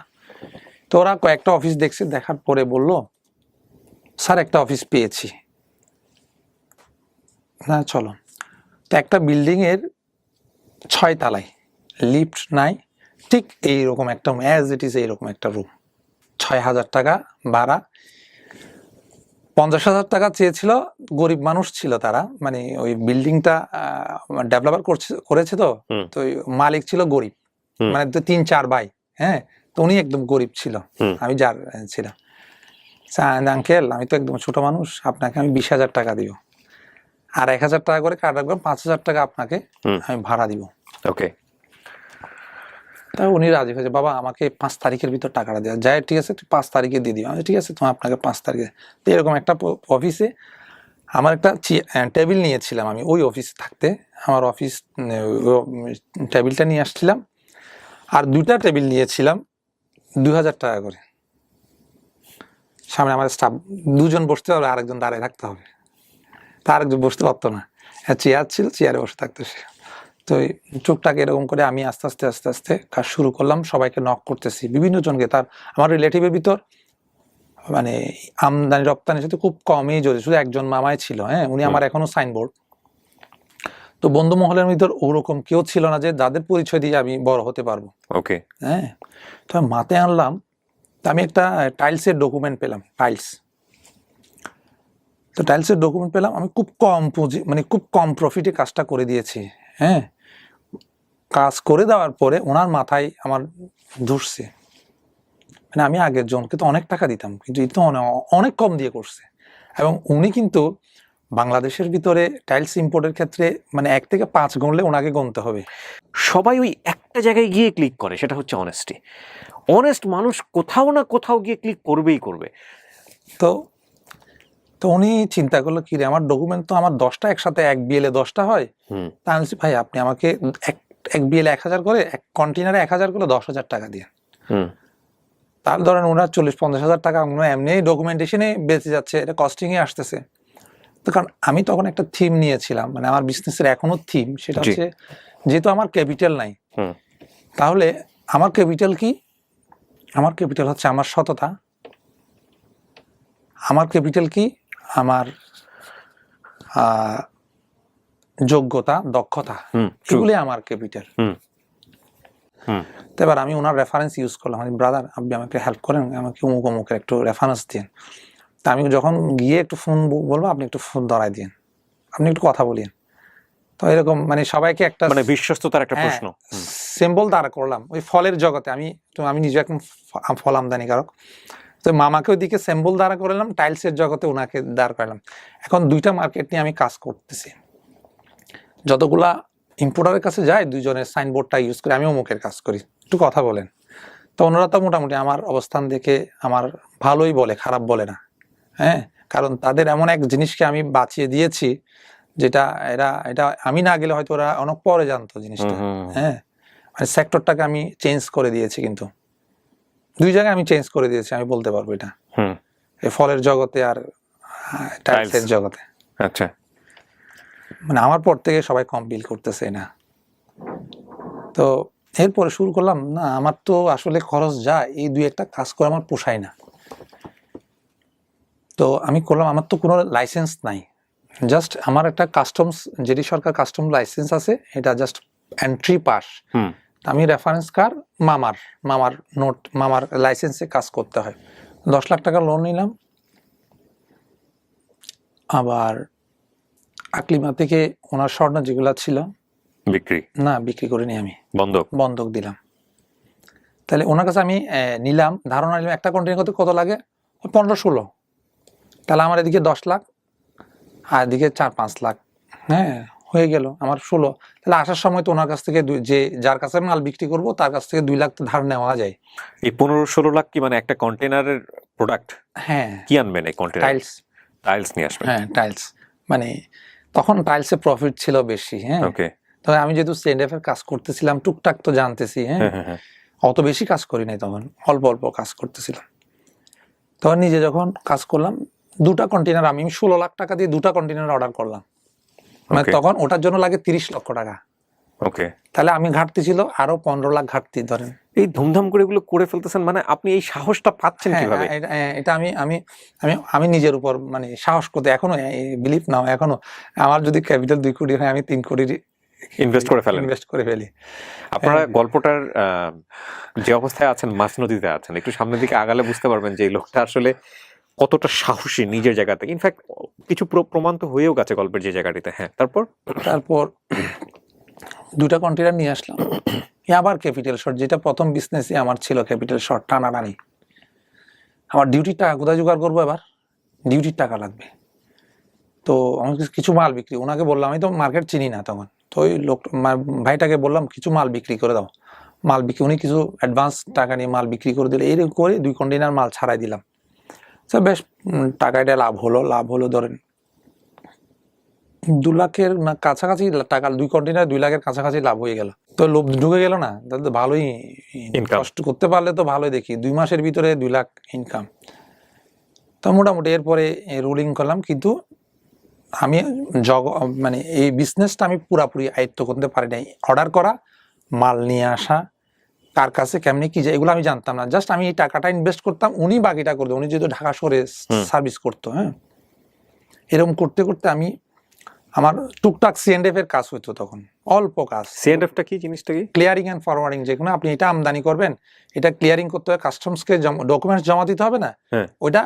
[SPEAKER 2] তো ওরা কয়েকটা অফিস দেখছে, দেখার পরে বলল স্যার একটা অফিস পেয়েছি, না চলো। তো একটা বিল্ডিং এর 6 তলায়, লিফট নাই, ঠিক এইরকম একটা অ্যাজ ইট ইজ এইরকম একটা রুম, 6,000 টাকা ভাড়া। 50,000 টাকা চেয়েছিল, গরিব মানুষ ছিল তারা, মানে ওই বিল্ডিংটা ডেভেলপার করেছে তো, তো ওই মালিক ছিল গরিব, মানে 3-4 ভাই। হ্যাঁ, তো উনি একদম গরিব ছিল, আমি যার ছিলাম। আঙ্কেল আমি তো একদম ছোট মানুষ, আপনাকে আমি 20,000 টাকা দিব, আর 1,000 টাকা করে কাট রাখবেন, 5,000 টাকা আপনাকে আমি ভাড়া দিব।
[SPEAKER 1] ওকে।
[SPEAKER 2] তা উনি রাজি হয়েছে, বাবা আমাকে 5 তারিখের ভিতর টাকাটা দেওয়া যায়, ঠিক আছে তুই 5 তারিখে দিয়ে দিও। ঠিক আছে, তোমার আপনাকে 5 তারিখে। তো এরকম একটা অফিসে আমার একটা টেবিল নিয়েছিলাম আমি, ওই অফিসে থাকতে আমার অফিস টেবিলটা নিয়ে আসছিলাম, আর 2টা টেবিল নিয়েছিলাম 2,000 টাকা করে। সামনে আমার স্টাফ 2জন বসতে হবে, আরেকজন দাঁড়িয়ে থাকতে হবে, তা আরেকজন বসতে পারতো না, চেয়ার ছিল, চেয়ারে বসে থাকতো সে। তো টুকটাক এরকম করে আমি আস্তে আস্তে কাজ শুরু করলাম, সবাইকে নক করতেছি, বিভিন্ন জনকে। তার আমার রিলেটিভের ভিতর মানে আমদানি রপ্তানির সাথে খুব কমই জড়িত, শুধু একজন মামাই ছিল। হ্যাঁ, উনি আমার এখনো সাইনবোর্ড। তো বন্ধু মহলের ভিতর ওরকম কেউ ছিল না যে যাদের পরিচয় দিয়ে আমি বড় হতে পারবো।
[SPEAKER 1] ওকে।
[SPEAKER 2] হ্যাঁ, তো আমি মাথায় আনলাম, আমি একটা টাইলসের ডকুমেন্ট পেলাম, তো টাইলসের ডকুমেন্ট পেলাম, আমি খুব কম পুঁজি, মানে খুব কম প্রফিটে কাজটা করে দিয়েছি। হ্যাঁ, কাজ করে দেওয়ার পরে ওনার মাথায় আমার ধরছে, মানে আমি আগের জনকে তো অনেক টাকা দিতাম, কিন্তু এই তো অনেক কম দিয়ে করছে। এবং উনি কিন্তু বাংলাদেশের ভিতরে টাইলস ইম্পোর্টের ক্ষেত্রে মানে 1 থেকে 5 গুনলে ওনাকে গুনতে হবে।
[SPEAKER 1] সবাই ওই একটা জায়গায় গিয়ে ক্লিক করে, সেটা হচ্ছে অনেস্টি। অনেস্ট মানুষ কোথাও না কোথাও গিয়ে ক্লিক করবেই করবে।
[SPEAKER 2] তো তো উনি চিন্তা করলো কি রে, আমার ডকুমেন্ট তো আমার 10টা একসাথে, এক বিএলে 10টা হয়। তা আমি বলছি ভাই আপনি আমাকে এক বিএলে 1,000 করে, এক কন্টেনারে 1,000 করে 10,000 টাকা দিয়ে। তার ধরেন ওনার 40-50,000 টাকা এমনি ডকুমেন্টেশনে বেঁচে যাচ্ছে, এটা কস্টিং এ আসতেছে। তো কারণ আমি তখন একটা থিম নিয়েছিলাম, মানে আমার বিজনেসের এখনো থিম, সেটা হচ্ছে যেহেতু আমার ক্যাপিটাল নাই, তাহলে আমার ক্যাপিটাল কি, আমার ক্যাপিটাল হচ্ছে আমার সততা, আমার ক্যাপিটাল কি, আমার যোগ্যতা, দক্ষতা, এগুলি আমার ক্যাপিটাল। তো এবার আমি ওনার রেফারেন্স ইউজ করলাম, মানে ব্রাদার আপনি আমাকে হেল্প করেন, আমাকে অমুক অমুকের একটু রেফারেন্স দিন। তা আমি যখন গিয়ে একটু ফোন বলবো, আপনি একটু ফোন ধরাই দিন, আপনি একটু কথা বলিন। তো এরকম মানে সবাইকে একটা
[SPEAKER 1] মানে বিশ্বস্ততার একটা প্রশ্ন,
[SPEAKER 2] সিম্বল দাঁড়া করলাম ওই ফলের জগতে। আমি নিজে এখন ফল আমদানিকারক, তো মামাকে ওইদিকে স্যাম্বল দাঁড়া করলাম, টাইলসের জগতে ওনাকে দাঁড় করালাম। এখন দুইটা মার্কেট নিয়ে আমি কাজ করতেছি। যতগুলা ইম্পোর্টারের কাছে যায় দুইজনের সাইনবোর্ডটা ইউজ করে আমি অমুকের কাজ করি, একটু কথা বলেন। তো ওনারা তো মোটামুটি আমার অবস্থান দেখে আমার ভালোই বলে, খারাপ বলে না। হ্যাঁ, কারণ তাদের এমন এক জিনিসকে আমি বাঁচিয়ে দিয়েছি যেটা এটা আমি না গেলে হয়তো ওরা অনেক পরে জানতো জিনিসটা। হ্যাঁ, মানে সেক্টরটাকে আমি চেঞ্জ করে দিয়েছি, কিন্তু দুই জায়গায় আমি চেঞ্জ করে দিয়েছি, আমি বলতে পারবো এটা, এই ফলের জগতে আর টাইলসের জগতে।
[SPEAKER 1] আচ্ছা,
[SPEAKER 2] মানে আমার পর থেকে সবাই কম বিল করতেছে না। তো এরপরে শুরু করলাম, না আমার তো আসলে খরচ যায়, এই দুই একটা কাজ করে আমার পোষায় না। তো আমি করলাম, আমার তো কোনো লাইসেন্স নাই, জাস্ট আমার একটা কাস্টমস, যেটি সরকার কাস্টম লাইসেন্স আছে, এটা জাস্ট এন্ট্রি পাস। আমি রেফারেন্স কার মামার নোট, মামার লাইসেন্সে কাজ করতে হয়। 10 লাখ টাকা লোন নিলাম। আবার আকলিমা থেকে ওনার স্বর্ণ যেগুলো ছিল বিক্রি করিনি, আমি বন্ধক দিলাম। তাহলে ওনার কাছে আমি নিলাম, ধারণা নিলাম একটা কন্টেনার করতে কত লাগে, 15-16। তাহলে আমার এদিকে 10 লাখ আর এদিকে 4-5 লাখ, হ্যাঁ হয়ে গেল আমার 16। তাহলে আসার সময় তো ওনার কাছ থেকে যে যার কাছে মাল বিক্রি করবো তার কাছ থেকে 2 লাখ তো ধার নেওয়া যায়।
[SPEAKER 1] এই 15-16 লাখ কি মানে একটা কন্টেনারের প্রোডাক্ট?
[SPEAKER 2] হ্যাঁ,
[SPEAKER 1] কি আনবেন এই কন্টেনার? টাইলস নিয়ে আসবেন।
[SPEAKER 2] হ্যাঁ, টাইলস, মানে তখন টাইলসে প্রফিট ছিল বেশি। হ্যাঁ, ওকে। তবে আমি যেহেতু সিএনএফ এর কাজ করতেছিলাম, টুকটাক তো জানতেছি। হ্যাঁ, অত বেশি কাজ করি নাই তখন, অল্প অল্প কাজ করতেছিলাম। তখন নিজে যখন কাজ করলাম, 2টা কন্টেনার, আমি 16 লাখ টাকা দিয়ে 2টা কন্টেনার অর্ডার করলাম। মানে তখন ওটার জন্য লাগে 30 লক্ষ টাকা।
[SPEAKER 1] ওকে,
[SPEAKER 2] তাহলে আমি ঘাটতি ছিল আরো 15 লাখ ঘাটতি ধরেন।
[SPEAKER 1] এই ধুমধাম করে এগুলো করে ফেলতেছেন, মানে আপনি এই সাহসটা পাচ্ছেন কিভাবে?
[SPEAKER 2] এটা আমি নিজের উপর মানে সাহস করতে এখনো বিলিভ নাও, এখনো আমার যদি ক্যাপিটাল 2 কোটি হয় আমি 3 কোটি ইনভেস্ট করে ফেলি।
[SPEAKER 1] আপনারা গল্পটার যে অবস্থায় আছেন, মাছ নদীতে আছেন, একটু সামনের দিকে আগালে বুঝতে পারবেন যে এই লোকটা আসলে কতটা সাহসী নিজের জায়গাতে। ইনফ্যাক্ট কিছু প্রমাণ তো হয়েও গেছে গল্পের যে জায়গাটিতে। হ্যাঁ, তারপর
[SPEAKER 2] 2টা কন্টেনার নিয়ে আসলাম। আবার ক্যাপিটাল শর্ট, যেটা প্রথম বিজনেসই আমার ছিল ক্যাপিটাল শর্ট, টানাটানি। আমার ডিউটির টাকা কোথায় জোগাড় করবো, এবার ডিউটির টাকা লাগবে। তো আমার কিছু মাল বিক্রি, ওনাকে বললাম, আমি তো মার্কেট চিনি না তখন, তো ওই লোক ভাইটাকে বললাম কিছু মাল বিক্রি করে দাও। মাল বিক্রি, উনি কিছু অ্যাডভান্স টাকা নিয়ে মাল বিক্রি করে দিলে, এইরকম করে 2 কন্টেনার মাল ছাড়াই দিলাম। তো বেশ টাকাটা লাভ হলো ধরেন 2 লাখের না কাছাকাছি টাকা, 2 কন্টেনার 2 লাখের কাছাকাছি লাভ হয়ে গেল। তো লোভ ঢুকে গেল না, তাহলে তো ভালোই কষ্ট করতে পারলে তো ভালোই, দেখি 2 মাসের ভিতরে 2 লাখ ইনকাম। তো মোটামুটি এরপরে রুলিং করলাম, কিন্তু আমি মানে এই বিজনেসটা আমি পুরাপুরি আয়ত্ত করতে পারি নাই। অর্ডার করা, মাল নিয়ে আসা, কার কাছে কেমনি কি যায় এগুলো আমি জানতাম না। জাস্ট আমি এই টাকাটা ইনভেস্ট করতাম, উনি বাকিটা করতো। উনি যেহেতু ঢাকা শহরে সার্ভিস করতো, হ্যাঁ, এরকম করতে করতে আমি আমার টুকটাক সিএনএফ এর কাজ হইতো তখন, অল্প কাজ।
[SPEAKER 1] সিএনএফটা কি জিনিসটা? কি
[SPEAKER 2] ক্লিয়ারিং এন্ড ফরওয়ার্ডিং, যেগুলো আপনি এটা আমদানি করবেন, এটা ক্লিয়ারিং করতে হয়, কাস্টমসকে ডকুমেন্টস জমা দিতে হবে না, ওইটা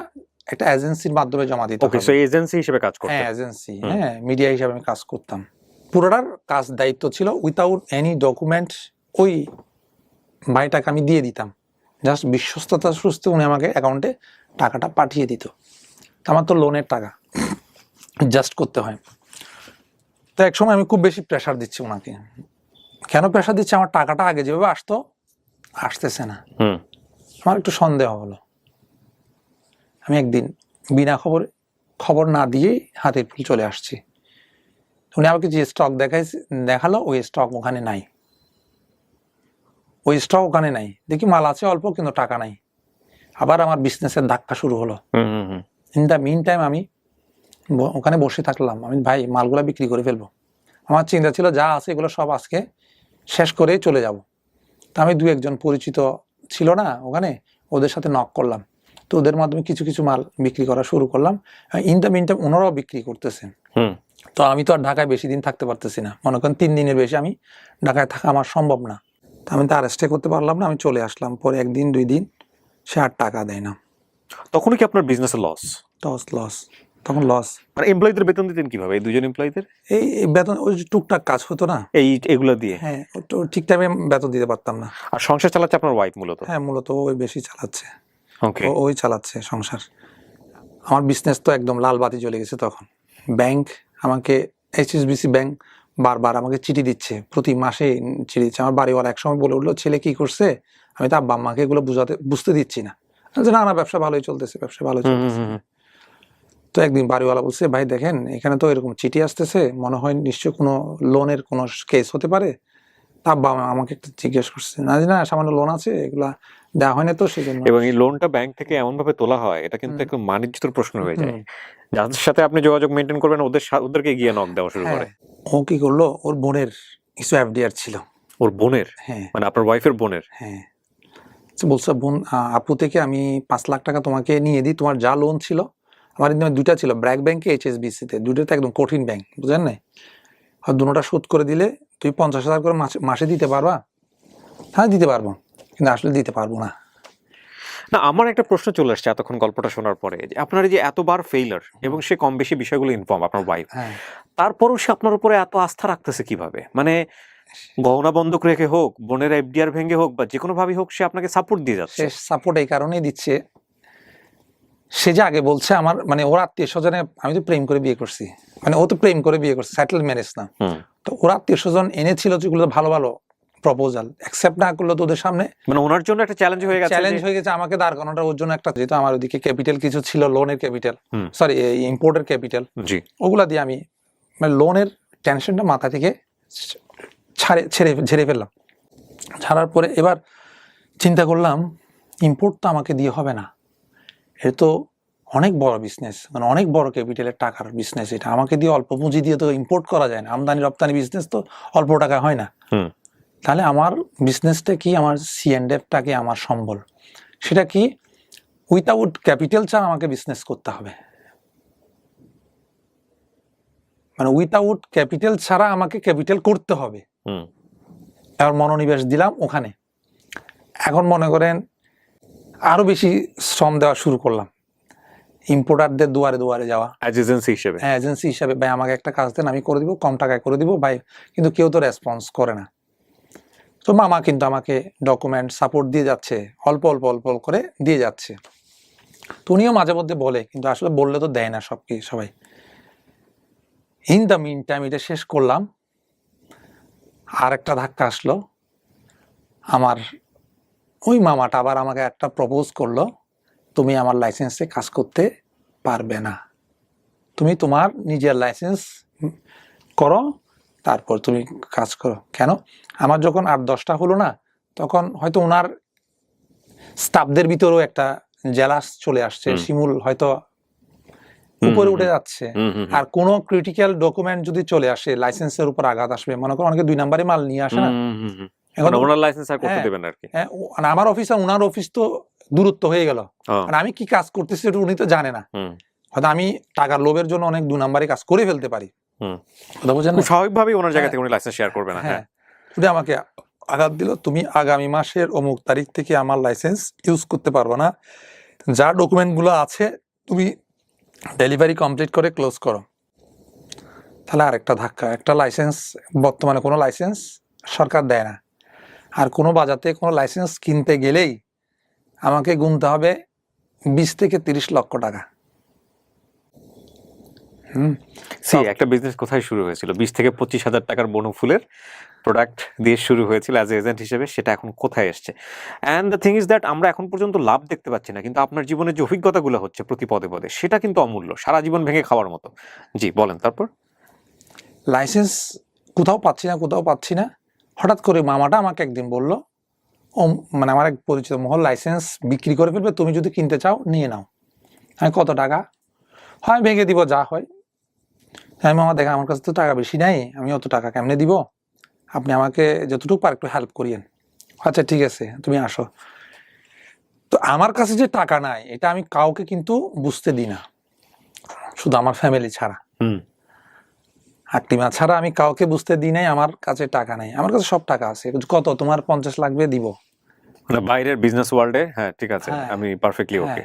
[SPEAKER 2] একটা এজেন্সির মাধ্যমে জমা দিতে হবে।
[SPEAKER 1] ওকে, সো এজেন্সি হিসেবে কাজ করতেন?
[SPEAKER 2] হ্যাঁ, এজেন্সি, হ্যাঁ, মিডিয়া হিসেবে আমি কাজ করতাম। পুরোটার কাজ দায়িত্ব ছিল উইথাউট এনি ডকুমেন্ট, ওই ভাইটাকে আমি দিয়ে দিতাম। জাস্ট বিশ্বস্ততা সুস্থ উনি আমাকে অ্যাকাউন্টে টাকাটা পাঠিয়ে দিত। আমার তো লোনের টাকা জাস্ট করতে হয়। তো এক সময় আমি খুব বেশি প্রেশার দিচ্ছি ওনাকে। কেন প্রেশার দিচ্ছি? আমার টাকাটা আগে যেভাবে আসতেছে না। আমার একটু সন্দেহ হলো। আমি একদিন বিনা খবর না দিয়েই হাতের ফুল চলে আসছি। উনি আমাকে যে স্টক দেখালো, ওই স্টক ওখানে নাই। দেখি মাল আছে অল্প, কিন্তু টাকা নাই। আবার আমার বিজনেসের ধাক্কা শুরু হলো। ইন দ্য মিন টাইম আমি ওখানে বসে থাকলাম। আমি ভাই মালগুলা বিক্রি করে ফেলবো। আমার চিন্তা ছিল যা আছে এগুলো সব আজকে শেষ করেই চলে যাব। তো আমি 2-1 পরিচিত ছিল না ওখানে, ওদের সাথে নক করলাম। তো ওদের মাধ্যমে কিছু কিছু মাল বিক্রি করা শুরু করলাম। ইন দ্য মিন টাইম ওনারাও বিক্রি করতেছেন। তো আমি তো আর ঢাকায় বেশি দিন থাকতে পারতেছি না, মনে করেন 3 দিনের বেশি আমি ঢাকায় থাকা আমার সম্ভব না। আমি তো আর স্টে করতে পারলাম না, আমি চলে আসলাম। পরে 1 দিন 2 দিন সে আর টাকা দেয় না।
[SPEAKER 1] তখন কি আপনার বিজনেসে লস?
[SPEAKER 2] তখন লস।
[SPEAKER 1] আর এমপ্লয়ীদের বেতন দিতেন কিভাবে? এই 2জন এমপ্লয়ীদের
[SPEAKER 2] এই বেতন, ওই টুকটাক কাজ হতো না
[SPEAKER 1] এগুলো দিয়ে?
[SPEAKER 2] হ্যাঁ, ঠিক টাইমে বেতন দিতে পারতাম না।
[SPEAKER 1] আর সংসার চালাচ্ছে আপনার ওয়াইফ মূলত?
[SPEAKER 2] হ্যাঁ, মূলত ওই বেশি চালাচ্ছে।
[SPEAKER 1] ওকে।
[SPEAKER 2] ওই চালাচ্ছে সংসার। আমার বিজনেস তো একদম লাল বাতি জ্বলে গেছে তখন। ব্যাংক আমাকে, এইচএসবিসি ব্যাংক বারবার আমাকে চিঠি দিচ্ছে, প্রতি মাসে চিঠি দিচ্ছে। আমার বাড়িওয়ালা একসময় বলে উঠলো, ছেলে কি করছে? আমি তো আব্বা আম্মাকে এগুলো বুঝতে দিচ্ছি না। আমি বলছি, না না, ব্যবসা ভালোই চলতেছে, ব্যবসা ভালোই চলতেছে। তো একদিন বাড়িওয়ালা বলছে, ভাই দেখেন এখানে তো এরকম চিঠি আসতেছে, মনে হয় নিশ্চয় কোনো লোনের কোনো কেস হতে পারে। তা আব্বা আমাকে একটু জিজ্ঞেস করছে, না না সামান্য লোন আছে, এগুলা দেওয়া হয় না তো সেই জন্য।
[SPEAKER 1] এবং এই লোনটা ব্যাংক থেকে এমন ভাবে তোলা হয়, এটা কিন্তু একটু মানিজ্যের প্রশ্ন হয়ে যায়। যাদের সাথে আপনি যোগাযোগ মেনটেন করবেন ওদেরকে গিয়ে নক দেওয়া শুরু করে।
[SPEAKER 2] ও কি করলো, ওর বোনের কিছু এফডিআর ছিল।
[SPEAKER 1] ওর বোনের?
[SPEAKER 2] হ্যাঁ
[SPEAKER 1] মানে আপনার ওয়াইফের বোনের?
[SPEAKER 2] হ্যাঁ। বলছে, বোন আপু থেকে আমি 5 লাখ টাকা তোমাকে নিয়ে দিই, তোমার যা লোন ছিল। আমার কিন্তু দুইটা ছিল, ব্র্যাক ব্যাংকে, এইচএসবিসি তে, দুটোতে একদম কঠিন ব্যাংক, বুঝলেন না? আর দুটোটা শোধ করে দিলে তুই 50,000 করে মাসে দিতে পারবা? হ্যাঁ দিতে পারবো, কিন্তু আসলে দিতে পারবো না।
[SPEAKER 1] না, আমার একটা প্রশ্ন চলে আসছে এতক্ষণ গল্পটা শোনার পরে, যে আপনার এই যে এতবার ফেইলার এবং সে কম বেশি বিষয়গুলো ইনফর্ম আপনার ওয়াইফ,
[SPEAKER 2] হ্যাঁ
[SPEAKER 1] তারপরও সে আপনার উপরে এত আস্থা রাখতেছে কিভাবে? মানে গহনা বন্ধক রেখে হোক, বোনের এফডিআর ভেঙে হোক, বা যে কোনো ভাবে হোক, সে আপনাকে সাপোর্ট দিয়ে যাচ্ছে।
[SPEAKER 2] সে সাপোর্ট এই কারণেই দিচ্ছে, সে যে আগে বলছে আমার, মানে ওর আত্মীয় স্বজনে, আমি তো প্রেম করে বিয়ে করছি, মানে ও তো প্রেম করে বিয়ে করছে, সেটেল ম্যারেজ না। তো ওর আত্মীয় স্বজন এনেছিল যেগুলো ভালো ভালো প্রপোজাল, অ্যাকসেপ্ট না করলো তো ওদের সামনে
[SPEAKER 1] মানে ওনার জন্য একটা চ্যালেঞ্জ হয়ে গেছে।
[SPEAKER 2] চ্যালেঞ্জ হয়ে গেছে আমাকে দাঁড় করানোটা ওর জন্য একটা, যেহেতু আমার ওদিকে ক্যাপিটাল কিছু ছিল, লোনের ক্যাপিটাল, সরি ইম্পোর্টের ক্যাপিটাল,
[SPEAKER 1] জি,
[SPEAKER 2] ওগুলা দিয়ে আমি মানে লোনের টেনশনটা মাথা থেকে ঝেড়ে ফেললাম। ছাড়ার পরে এবার চিন্তা করলাম, ইম্পোর্ট তো আমাকে দিয়ে হবে না, এর তো অনেক বড় বিজনেস, মানে অনেক বড় ক্যাপিটালের টাকার বিজনেস, এটা আমাকে দিয়ে অল্প পুঁজি দিয়ে তো ইম্পোর্ট করা যায় না, আমদানি রপ্তানি বিজনেস তো অল্প টাকা হয় না। তাহলে আমার বিজনেসটা কি, আমার C&Fটাকে আমার সম্বল, সেটা কি উইথাউট ক্যাপিটাল ছাড়া আমাকে বিজনেস করতে হবে, মানে উইথাউট ক্যাপিটাল ছাড়া আমাকে ক্যাপিটাল করতে হবে। এবার মনোনিবেশ দিলাম ওখানে। এখন মনে করেন আরো বেশি শ্রম দেওয়া শুরু করলাম, ইম্পোর্টারদের দুয়ারে দুয়ারে যাওয়া,
[SPEAKER 1] এজেন্সি হিসেবে।
[SPEAKER 2] হ্যাঁ এজেন্সি হিসাবে, ভাই আমাকে একটা কাজ দেন, আমি করে দিব, কম টাকায় করে দিব ভাই, কিন্তু কেউ তো রেসপন্স করে না। তো মামা কিন্তু আমাকে ডকুমেন্ট সাপোর্ট দিয়ে যাচ্ছে, অল্প অল্প অল্প করে দিয়ে যাচ্ছে। তো উনিও মাঝে মধ্যে বলে, কিন্তু আসলে বললে তো দেয় না সবাই। ইন দ্য মিন টাইম এটা শেষ করলাম, আর একটা ধাক্কা আসলো, আমার ওই মামাটা আবার আমাকে একটা প্রপোজ করলো, তুমি আমার লাইসেন্সে কাজ করতে পারবে না, তুমি তোমার নিজের লাইসেন্স করো, তারপর তুমি কাজ করো। কেন? আমার যখন 8-10টা হলো না, তখন হয়তো ওনার স্টাফদের ভিতরেও একটা জেলাস চলে আসছে, শিমুল হয়তো উপরে উঠে যাচ্ছে। আর কোন ক্রিটিক্যাল ডকুমেন্ট যদি চলে আসে, লাইসেন্সের উপর আঘাত আসবে, মনে করো অনেকে 2 নম্বরে মাল নিয়ে আসে না, এখন
[SPEAKER 1] ওনার লাইসেন্স আর করতে দেবেন আর কি।
[SPEAKER 2] আমার অফিস আর ওনার অফিস তো দূরত্ব হয়ে গেল, মানে আমি কি কাজ করতেছি এটা উনি তো জানে না, হয়তো আমি টাকার লোভের জন্য অনেক 2 নম্বরে কাজ করে ফেলতে পারি, কথা বুঝেন না?
[SPEAKER 1] স্বাভাবিকভাবেই ওনার জায়গা থেকে উনি লাইসেন্স শেয়ার করবে না।
[SPEAKER 2] হ্যাঁ, উনি আমাকে আঘাত দিল, তুমি আগামী মাসের অমুক তারিখ থেকে আমার লাইসেন্স ইউজ করতে পারবো না, যা ডকুমেন্ট গুলো আছে তুমি ডেলিভারি কমপ্লিট করে ক্লোজ করো। তাহলে আরেকটা ধাক্কা, একটা লাইসেন্স, বর্তমানে কোনো লাইসেন্স সরকার দেয় না, আর কোনো বাজারে কোনো লাইসেন্স কিনতে গেলেই আমাকে গুনতে হবে 20 থেকে 30 লক্ষ টাকা।
[SPEAKER 1] একটা বিজনেস কোথায় শুরু হয়েছিল 20 থেকে 25,000 টাকার বনফুলের প্রোডাক্ট দিয়ে শুরু হয়েছিল অ্যাজ এজেন্ট হিসেবে, সেটা এখন কোথায় এসছে? And the thing is that আমরা এখন পর্যন্ত লাভ দেখতে পাচ্ছি না, কিন্তু আপনার জীবনের যে অভিজ্ঞতাগুলো হচ্ছে প্রতি পদে পদে, সেটা কিন্তু অমূল্য, সারা জীবন ভেঙে খাওয়ার মতো। জি বলেন। তারপর
[SPEAKER 2] লাইসেন্স কোথাও পাচ্ছি না, হঠাৎ করে মামাটা আমাকে একদিন বলল, ও মানে আমার এক পরিচিত মহল লাইসেন্স বিক্রি করে ফেলবে, তুমি যদি কিনতে চাও নিয়ে নাও। আমি কত টাকা? হয় ভেঙে দিব, যা হয়। আমি মামা দেখা, আমার কাছে তো টাকা বেশি নাই, আমি অত টাকা কেমনে দিব, আপনি আমাকে যতটুকু পার একটু হেল্প করিয়েন। আচ্ছা ঠিক আছে, তুমি আসো। তো আমার কাছে যে টাকা নাই এটা আমি কাউকে কিন্তু বুঝতে দিই না, শুধু আমার ফ্যামিলি ছাড়া, আত্মীয় ছাড়া আমি কাউকে বুঝতে দিই নাই আমার কাছে টাকা নাই। আমার কাছে সব টাকা আছে, কত তোমার 50 লাগবে দিব,
[SPEAKER 1] বাইরের বিজনেস ওয়ার্ল্ডে। হ্যাঁ ঠিক আছে, আমি পারফেক্টলি ওকে।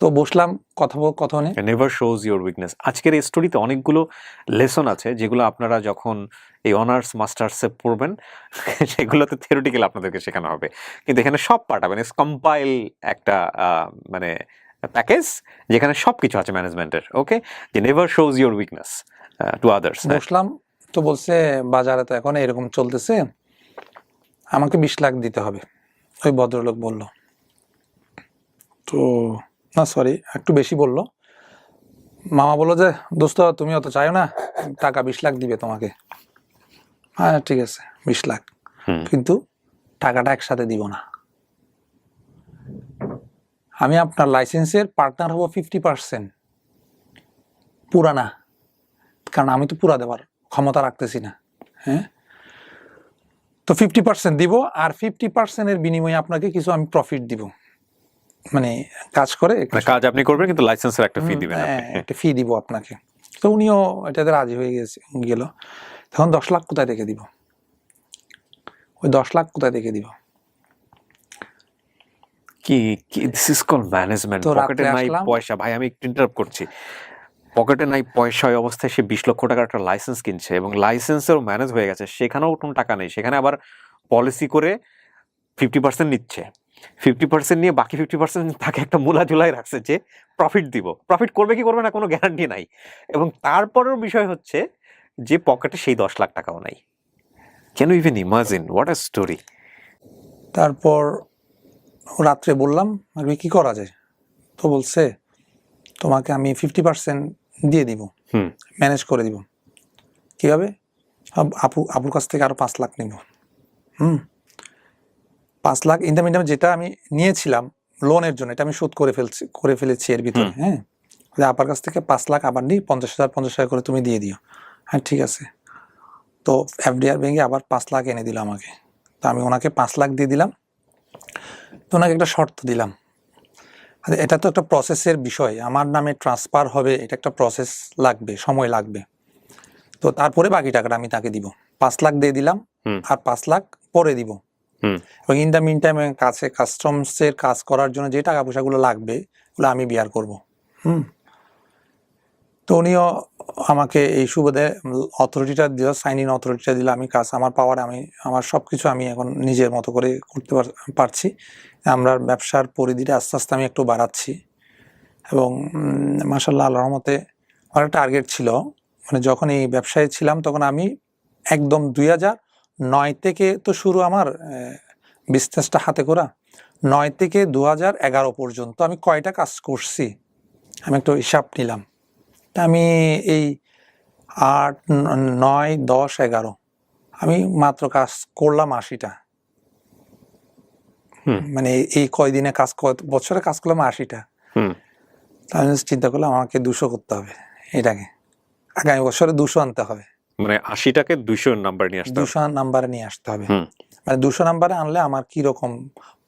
[SPEAKER 2] তো তো বসলাম কথা নিয়ে।
[SPEAKER 1] Never shows your weakness. আজকের এই স্টোরিতে অনেকগুলো লেসন আছে যেগুলো আপনারা যখন এই অনার্স মাস্টার্সে পড়বেন সেগুলোতে থিওরিটিক্যাল আপনাদেরকে শেখানো হবে, কিন্তু এখানে সব পাঠাবেন। ইটস কম্পাইল একটা মানে প্যাকেজ যেখানে সব কিছু আছে ম্যানেজমেন্টের। ওকে, যে never shows your weakness to others.
[SPEAKER 2] বসলাম তো বলছে বাজারে তো এখন এরকম চলতেছে, আমাকে 20 লাখ দিতে হবে। ওই ভদ্রলোক বলল, তো না সরি একটু বেশি বলল। মামা বললো যে দোস্ত তুমি অত চাইও না, টাকা 20 লাখ দিবে তোমাকে। হ্যাঁ ঠিক আছে 20 লাখ, কিন্তু টাকাটা একসাথে দিব না। আমি আপনার লাইসেন্সের পার্টনার হবো 50%, পুরা না, কারণ আমি তো পুরা দেওয়ার ক্ষমতা রাখতেছি না। হ্যাঁ, তো 50% দিব, আর 50%-এর বিনিময়ে আপনাকে কিছু আমি প্রফিট দিব, মানে কাজ করে
[SPEAKER 1] কাজ আপনি করবেন কিন্তু লাইসেন্সের একটা ফি দিবেন আপনি।
[SPEAKER 2] একটা ফি দিব আপনাকে। তো উনিও এটাতে রাজি হয়ে গেল। তখন 10 লাখ কোথায় থেকে দিব? ওই 10 লাখ কোথায় থেকে দিব?
[SPEAKER 1] কি দিস ইজ কল ম্যানেজমেন্ট। পকেটে নাই পয়সা, ভাই আমি একটু ইন্টারাপ্ট করছি, পকেটে নাই পয়সা ওই অবস্থায় সে 20 লক্ষ টাকার একটা লাইসেন্স কিনছে এবং লাইসেন্সেরও ম্যানেজ হয়ে গেছে, সেখানেও কোনো টাকা নেই, সেখানে আবার পলিসি করে 50% নিচ্ছে। 50% নিয়ে বাকি 50% তাকে একটা মূলা ঝুলাই রাখছে যে প্রফিট দিব। প্রফিট করবে কি করবে না কোনো গ্যারান্টি নাই, এবং তারপরের বিষয় হচ্ছে যে পকেটে সেই 10 লাখ টাকাও নাই। Can you even imagine what a story.
[SPEAKER 2] তারপর রাত্রে বললাম আমি কি করা যায়, তো বলছে তোমাকে আমি 50% দিয়ে দিব, ম্যানেজ করে দিব। কিভাবে? আপুর কাছ থেকে আরো 5 লাখ নিব। 5 লাখ ইন দ্য মিডিয়াম যেটা আমি নিয়েছিলাম লোনের জন্য, এটা আমি শোধ করে ফেলেছি এর ভিতরে। হ্যাঁ, আপার কাছ থেকে 5 লাখ আবার নিই, 50,000 করে তুমি দিয়ে দিও। হ্যাঁ ঠিক আছে। তো এফডিআর ব্যাংকে আবার 5 লাখ এনে দিল আমাকে। তো আমি ওনাকে 5 লাখ দিয়ে দিলাম। তো ওনাকে একটা শর্ত দিলাম, এটা তো একটা প্রসেসের বিষয়, আমার নামে ট্রান্সফার হবে, এটা একটা প্রসেস লাগবে, সময় লাগবে। তো তারপরে বাকি টাকাটা আমি তাকে দিব। 5 লাখ দিয়ে দিলাম, আর 5 লাখ পরে দিব। এবং ইন দ্য মিন টাইম কাছে কাস্টমসের কাজ করার জন্য যে টাকা পয়সাগুলো লাগবে ওগুলো আমি বিয়ার করব। তো উনিও আমাকে এই সুবাদে অথরিটিটা দিল, সাইন ইন অথরিটিটা দিল। আমি কাজ আমার পাওয়ারে আমি আমার সব কিছু আমি এখন নিজের মতো করে করতে পারছি। আমরা ব্যবসার পরিধিটা আস্তে আস্তে আমি একটু বাড়াচ্ছি, এবং মাশাআল্লাহ আল্লাহর রহমতে আমার একটা টার্গেট ছিল, মানে যখন এই ব্যবসায় ছিলাম তখন আমি একদম 2009 থেকে তো শুরু আমার বিজনেসটা হাতে করা। 9 থেকে 2011 পর্যন্ত আমি কয়টা কাজ করছি আমি একটু হিসাব নিলাম। আমি এই 8, 9, 10, 11 আমি মাত্র কাজ করলাম 80টা। মানে এই কয়দিনে বছরে কাজ করলাম 80টা। আমি চিন্তা করলাম আমাকে 200 করতে হবে, এটাকে আগামী বছরে 200 আনতে হবে।
[SPEAKER 1] মানে 80টাকে 200 নাম্বার নিয়ে আসতে হবে,
[SPEAKER 2] 200 নাম্বারে নিয়ে আসতে হবে। মানে 200 নাম্বারে আনলে আমার কি রকম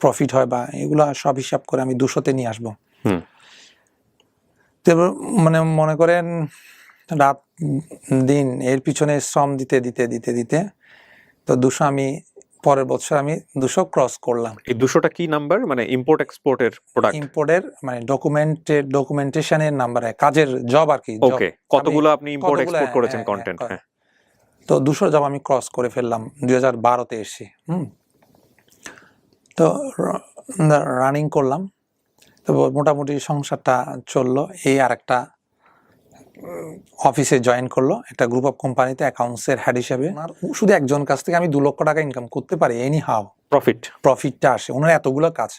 [SPEAKER 2] প্রফিট হয় বা এগুলা সব হিসাব করে আমি 200-তে নিয়ে আসবো। মানে মনে করেন রাত দিন এর পিছনে শ্রম দিতে দিতে দিতে দিতে তো 200 আমি পরের বছর আমি 200 ক্রস করলাম।
[SPEAKER 1] এই 200টা কি নাম্বার? মানে ইম্পোর্ট এক্সপোর্টের প্রোডাক্ট,
[SPEAKER 2] ইম্পোর্টের মানে ডকুমেন্টেশনের নাম্বার, কাজের জব আর কি।
[SPEAKER 1] ওকে, কতগুলো আপনি ইম্পোর্ট এক্সপোর্ট করেছেন কন্টেন্ট?
[SPEAKER 2] তো 200 জব আমি ক্রস করে ফেললাম 2012-তে এসে। তো রানিং করলাম, তো মোটামুটি সংসারটা চললো। এই আর একটা অফিসে জয়েন করলো, একটা গ্রুপ অফ কোম্পানিতে অ্যাকাউন্টসের হেড হিসেবে। শুধু একজন কাছ থেকে আমি 2 লক্ষ টাকা ইনকাম করতে পারি, এনি হাও প্রফিটটা আসে। ওনার এতগুলো কাজ,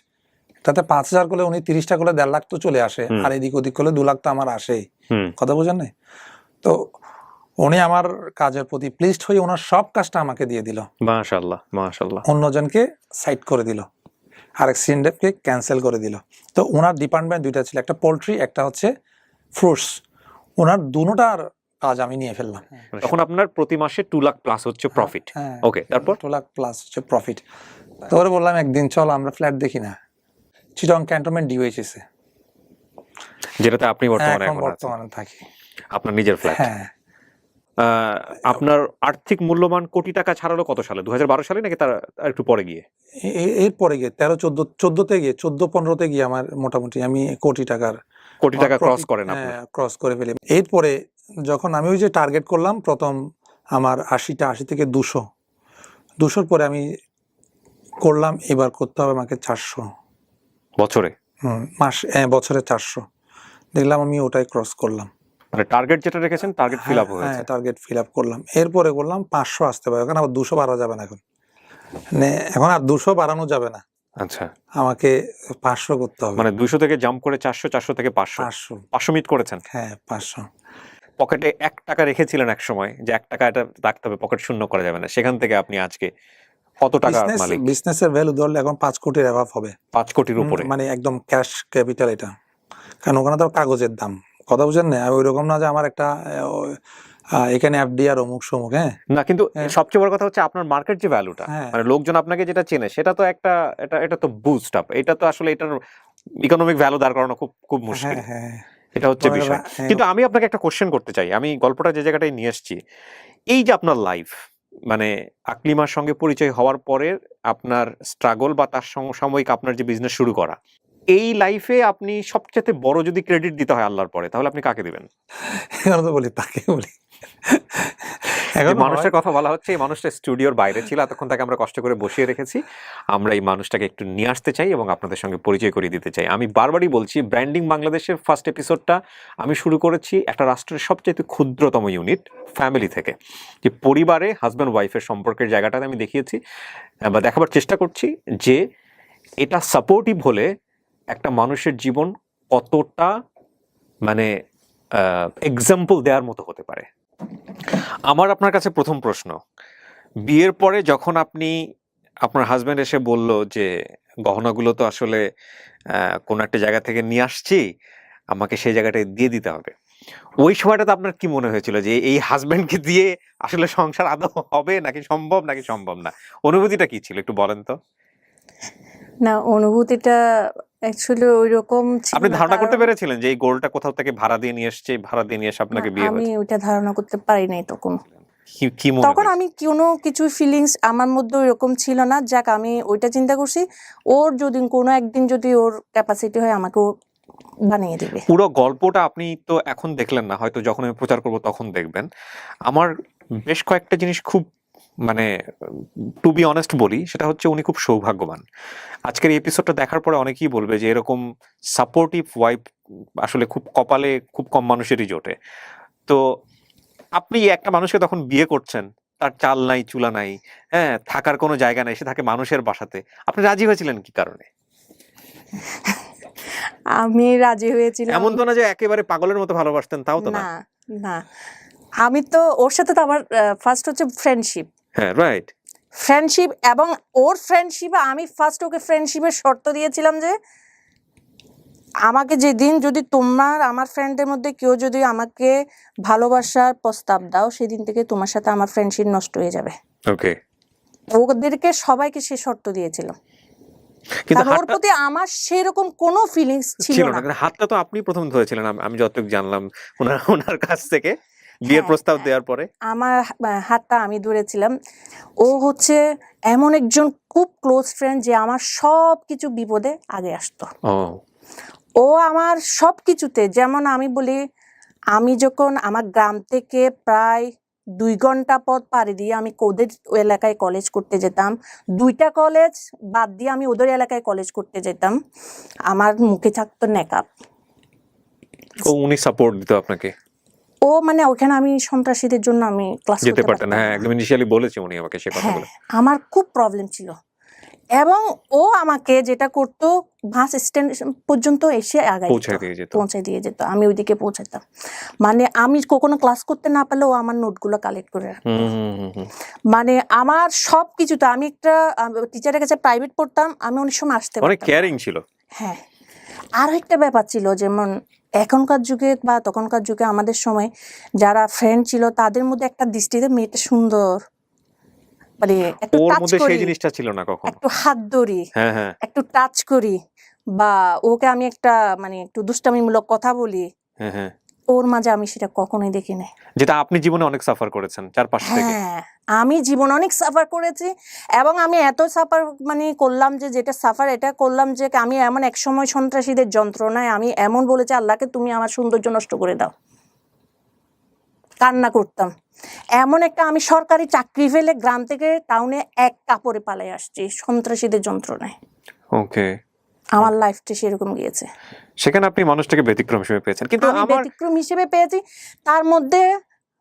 [SPEAKER 2] তাতে 5,000 করলে উনি 30টা করলে 1.5 লাখ তো চলে আসে, আর এদিক ওদিক করলে 2 লাখ তো আমার আসেই। কথা বোঝেন নাই? তো উনি আমার কাজের প্রতি প্লিজড হয়ে ওনার সব কাজটা আমাকে দিয়ে দিল।
[SPEAKER 1] মাশাআল্লাহ মাশাআল্লাহ।
[SPEAKER 2] অন্যজনকে সাইড করে দিল, আর সিএনডএফকে ক্যান্সেল করে দিল। তো ওনার ডিপার্টমেন্ট 2টা ছিল, একটা পোল্ট্রি, একটা হচ্ছে ফ্রুটস। ওনার দুটোটার কাজ আমি নিয়ে ফেললাম।
[SPEAKER 1] তখন আপনার প্রতি মাসে 2 লাখ প্লাস হচ্ছে প্রফিট। ওকে, তারপর
[SPEAKER 2] 2 লাখ প্লাস হচ্ছে প্রফিট। তারপরে বললাম একদিন চল আমরা ফ্ল্যাট দেখি না, চিটং ক্যান্টনমেন্ট ডিওএইচএসে,
[SPEAKER 1] যেটাতে আপনি বর্তমানে
[SPEAKER 2] বর্তমানে থাকি,
[SPEAKER 1] আপনার নিজের ফ্ল্যাট।
[SPEAKER 2] হ্যাঁ।
[SPEAKER 1] আপনার আর্থিক মূল্যমান কোটি টাকা ছাড়ালো কত সালে? 2012 সালে নাকি তার একটু পরে গিয়ে?
[SPEAKER 2] এরপরে গিয়ে 13-14 গিয়ে 14-15 গিয়ে আমার মোটামুটি আমি কোটি টাকার
[SPEAKER 1] কোটি টাকা ক্রস করেন আপনি?
[SPEAKER 2] ক্রস করে ফেলি। এরপরে যখন আমি ওই যে টার্গেট করলাম প্রথম আমার 80 থেকে 200 পরে আমি করলাম এবার করতে হবে আমাকে 400
[SPEAKER 1] বছরে?
[SPEAKER 2] বছরে 400 দেখলাম আমি ওটাই ক্রস করলাম।
[SPEAKER 1] মানে টার্গেট যেটা রেখেছেন টার্গেট ফিল আপ হয়েছে?
[SPEAKER 2] টার্গেট ফিল আপ করলাম। এরপরে করলাম 500 আসতে পারে, এখন আবার 200 বাড়া যাবে না এখন, মানে এখন আর 200 বাড়ানো যাবে না,
[SPEAKER 1] আচ্ছা,
[SPEAKER 2] আমাকে 500 করতে হবে।
[SPEAKER 1] মানে 200 থেকে জাম্প করে 400, 400 থেকে 500 মিট করেছেন?
[SPEAKER 2] হ্যাঁ 500।
[SPEAKER 1] পকেটে 1 টাকা রেখেছিলেন এক সময় যে 1 টাকা এটা রাখতে হবে, পকেট শূন্য করা যাবে না, সেখান থেকে আপনি আজকে কত টাকার মালিক?
[SPEAKER 2] বিজনেসের ভ্যালু ধরলে এখন 5 কোটির অ্যাভাব হবে।
[SPEAKER 1] 5 কোটির উপরে?
[SPEAKER 2] মানে একদম ক্যাশ ক্যাপিটাল এটা, কারণ ওখানে তো কাগজের দাম, কথা বুঝেন না, ওই রকম না যে আমার একটা এখানে এফডি আর অমুক সমুক। হ্যাঁ
[SPEAKER 1] না, কিন্তু সবচেয়ে বড় কথা হচ্ছে আপনার মার্কেট যে ভ্যালুটা, মানে লোকজন আপনাকে যেটা চেনে সেটা তো একটা, এটা তো বুস্ট আপ, এটা তো আসলে এটার ইকোনমিক ভ্যালু দাঁড় করানো খুব খুব মুশকিল। এটা হচ্ছে বিষয়। কিন্তু আমি আপনাকে একটা কোশ্চেন করতে চাই, আমি গল্পটা যে জায়গাটায় নিয়ে এসেছি, এই যে আপনার লাইফ, মানে আকলিমার সঙ্গে পরিচয় হওয়ার পরে আপনার স্ট্রাগল বা তার সমসাময়িক আপনার যে বিজনেস শুরু করা, এই লাইফে আপনি সবচেয়ে বড় যদি ক্রেডিট দিতে হয় আল্লাহর পরে, তাহলে আপনি কাকে দিবেন?
[SPEAKER 2] এখন তো বলি তাকে বলি।
[SPEAKER 1] এখন মানুষের কথা বলা হচ্ছে, এই মানুষটা স্টুডিওর বাইরে ছিল, এতক্ষণ তাকে আমরা কষ্ট করে বসিয়ে রেখেছি, আমরা এই মানুষটাকে একটু নিয়ে আসতে চাই এবং আপনাদের সঙ্গে পরিচয় করিয়ে দিতে চাই। আমি বারবারই বলছি, ব্র্যান্ডিং বাংলাদেশের ফার্স্ট এপিসোডটা আমি শুরু করেছি একটা রাষ্ট্রের সবচেয়ে ক্ষুদ্রতম ইউনিট, ফ্যামিলি থেকে, যে পরিবারে হাজব্যান্ড ওয়াইফের সম্পর্কের জায়গাটাতে আমি দেখিয়েছি বা দেখাবার চেষ্টা করছি যে এটা সাপোর্টিভ হলে একটা মানুষের জীবন কতটা মানে এক্সাম্পল দেওয়ার মতো হতে পারে। আমার আপনার কাছে প্রথম প্রশ্ন, বিয়ের পরে যখন আপনি, আপনার হাজব্যান্ড এসে বলল যে গহনাগুলো তো আসলে কোন একটা জায়গা থেকে নিয়ে আসছি, আমাকে সেই জায়গাটায় দিয়ে দিতে হবে, ওই সময়টাতে আপনার কি মনে হয়েছিল যে এই হাজব্যান্ডকে দিয়ে আসলে সংসার আদৌ হবে নাকি সম্ভব না? অনুভূতিটা কি ছিল একটু বলেন তো?
[SPEAKER 3] না, অনুভূতিটা অ্যাকচুয়ালি ওইরকম ছিল
[SPEAKER 1] আপনি
[SPEAKER 3] না,
[SPEAKER 1] ধারণা করতে
[SPEAKER 3] কারণ
[SPEAKER 1] পেরেছিলেন যে এই গোলটা কোথাও থেকে ভাড়া দিয়ে নিয়ে এসছে, ভাড়া দিয়ে নিয়ে এসে আপনাকে বিয়ে
[SPEAKER 3] আমি
[SPEAKER 1] হয়েছে?
[SPEAKER 3] ওইটা ধারণা করতে পারি নাই তখন।
[SPEAKER 1] কি মনে
[SPEAKER 3] তখন
[SPEAKER 1] হয়েছে?
[SPEAKER 3] আমি কোনো কিছু ফিলিংস আমার মধ্যে ওইরকম ছিল না। যাক, আমি ওইটা চিন্তা করছি, ওর যদি কোনো একদিন যদি ওর ক্যাপাসিটি হয় আমাকে ও বানিয়ে দিবে।
[SPEAKER 1] পুরো গল্পটা আপনি তো এখন দেখলেন না, হয়তো যখন আমি প্রচার করব তখন দেখবেন। আমার বেশ কয়েকটা জিনিস খুব, মানে টু বি অনেস্ট বলি, সেটা হচ্ছে উনি খুব সৌভাগ্যবান। আজকের এই এপিসোডটা দেখার পরে অনেকেই বলবে যে এরকম সাপোর্টিভ ওয়াইফ আসলে খুব কপালে খুব কম মানুষেরই জোটে। তো আপনি একটা মানুষকে তখন বিয়ে করছেন, তার চাল নাই চুলা নাই, হ্যাঁ, থাকার কোনো জায়গা নাই, সে থাকে মানুষের বাসাতে, আপনি রাজি হয়েছিলেন কি কারণে?
[SPEAKER 3] আমি রাজি হয়েছিলাম।
[SPEAKER 1] এমন তো না যে একেবারে পাগলের মতো ভালোবাসতেন, তাও তো না।
[SPEAKER 3] না না, আমি তো ওর সাথে তো আমার ফার্স্ট হচ্ছে ফ্রেন্ডশিপ।
[SPEAKER 1] হ্যাঁ, রাইট।
[SPEAKER 3] ফ্রেন্ডশিপ, এবং ওর ফ্রেন্ডশিপে আমি ফার্স্ট ওকে ফ্রেন্ডশিপের শর্ত দিয়েছিলাম যে আমাকে যেদিন যদি তোমার আমার ফ্রেন্ডদের মধ্যে কেউ যদি আমাকে ভালোবাসার প্রস্তাব দাও, সেদিন থেকে তোমার সাথে আমার ফ্রেন্ডশিপ নষ্ট হয়ে যাবে।
[SPEAKER 1] ওকে।
[SPEAKER 3] ওদেরকে সবাইকে সে শর্ত দিয়েছিল,
[SPEAKER 1] কিন্তু
[SPEAKER 3] কারণ ওর প্রতি আমার সেরকম কোনো ফিলিংস ছিল না।
[SPEAKER 1] কিন্তু হাতটা তো আপনি প্রথম ধরেছিলেন, আমি যতটুকু জানলাম ওনার কাছ থেকে বিয়ের প্রস্তাব দেওয়ার পরে।
[SPEAKER 3] আমার হাতটা আমি ধরেছিলাম। ও হচ্ছে এমন একজন খুব ক্লোজ ফ্রেন্ড যে আমার সব কিছু বিপদে আগে আসতো। ও আমার সব কিছুতে, যেমন আমি বলি, আমি যখন আমার গ্রাম থেকে প্রায় 2 ঘন্টা পথ পাড়ি দিয়ে আমি ওদের এলাকায় কলেজ করতে যেতাম, 2টা কলেজ বাদ দিয়ে আমি ওদের এলাকায় কলেজ করতে যেতাম, আমার মুখে থাকতো নেকাব।
[SPEAKER 1] উনি সাপোর্ট দিত আপনাকে?
[SPEAKER 3] ও মানে ওখানে আমি সন্ত্রাসীদের জন্য আমি ক্লাস
[SPEAKER 1] যেতে পারতেন? হ্যাঁ, একদম ইনিশিয়ালি বলেছে উনি আমাকে সে কথাগুলো।
[SPEAKER 3] আমার খুব প্রবলেম ছিল, এবং ও আমাকে যেটা করতো বাস স্ট্যান্ড পর্যন্ত এসে আগে পৌঁছে দিয়ে যেত, আমি ওইদিকে পৌঁছাতাম। মানে আমি কখনো ক্লাস করতে না পারলে ও আমার নোটগুলো কালেক্ট করে রাখতো। মানে আমার সব কিছুতে, আমি একটা টিচারের কাছে প্রাইভেট পড়তাম, আমি অনেক সময় আসতে
[SPEAKER 1] অনেক কেয়ারিং ছিল।
[SPEAKER 3] হ্যাঁ, আরো একটা ব্যাপার ছিল, যেমন এখনকার যুগে বা তখনকার যুগে আমাদের সময় যারা ফ্রেন্ড ছিল তাদের মধ্যে একটা দৃষ্টিতে মেয়েটা সুন্দর, মানে একটু
[SPEAKER 1] ওর
[SPEAKER 3] টাচ
[SPEAKER 1] মধ্যে
[SPEAKER 3] করি,
[SPEAKER 1] সেই জিনিসটা ছিল না কখনো,
[SPEAKER 3] একটু হাত ধরি,
[SPEAKER 1] হ্যাঁ,
[SPEAKER 3] একটু টাচ করি, বা ওকে আমি একটা মানে একটু দুষ্টামিমূলক কথা বলি,
[SPEAKER 1] হ্যাঁ,
[SPEAKER 3] ওর মাঝে আমি সেটা কখনোই দেখি নাই।
[SPEAKER 1] যেটা আপনি জীবনে অনেক সাফার করেছেন চারপাশ থেকে।
[SPEAKER 3] হ্যাঁ, আমি জীবন অনেক সাফার করেছি এবং আমি এত সাফার মানে করলাম যে যেটা সাফার এটা করলাম যে আমি এমন এক সময় সন্ত্রাসীদের যন্ত্রণায় আমি এমন বলেছি আল্লাহকে তুমি আমার সৌন্দর্য নষ্ট করে দাও, কান্না করতাম। এমন একটা আমি সরকারি চাকরি ফেলে গ্রাম থেকে টাউনে এক কাপড়ে পালাই আসছি সন্ত্রাসীদের যন্ত্রণায়।
[SPEAKER 1] ওকে,
[SPEAKER 3] আমার লাইফটা সেরকম গিয়েছে।
[SPEAKER 1] সেখানে আপনি মানুষটাকে ব্যতিক্রম হিসেবে পেয়েছেন, কিন্তু
[SPEAKER 3] আমি
[SPEAKER 1] আমার
[SPEAKER 3] ব্যতিক্রম হিসেবে পেয়েছি, তার মধ্যে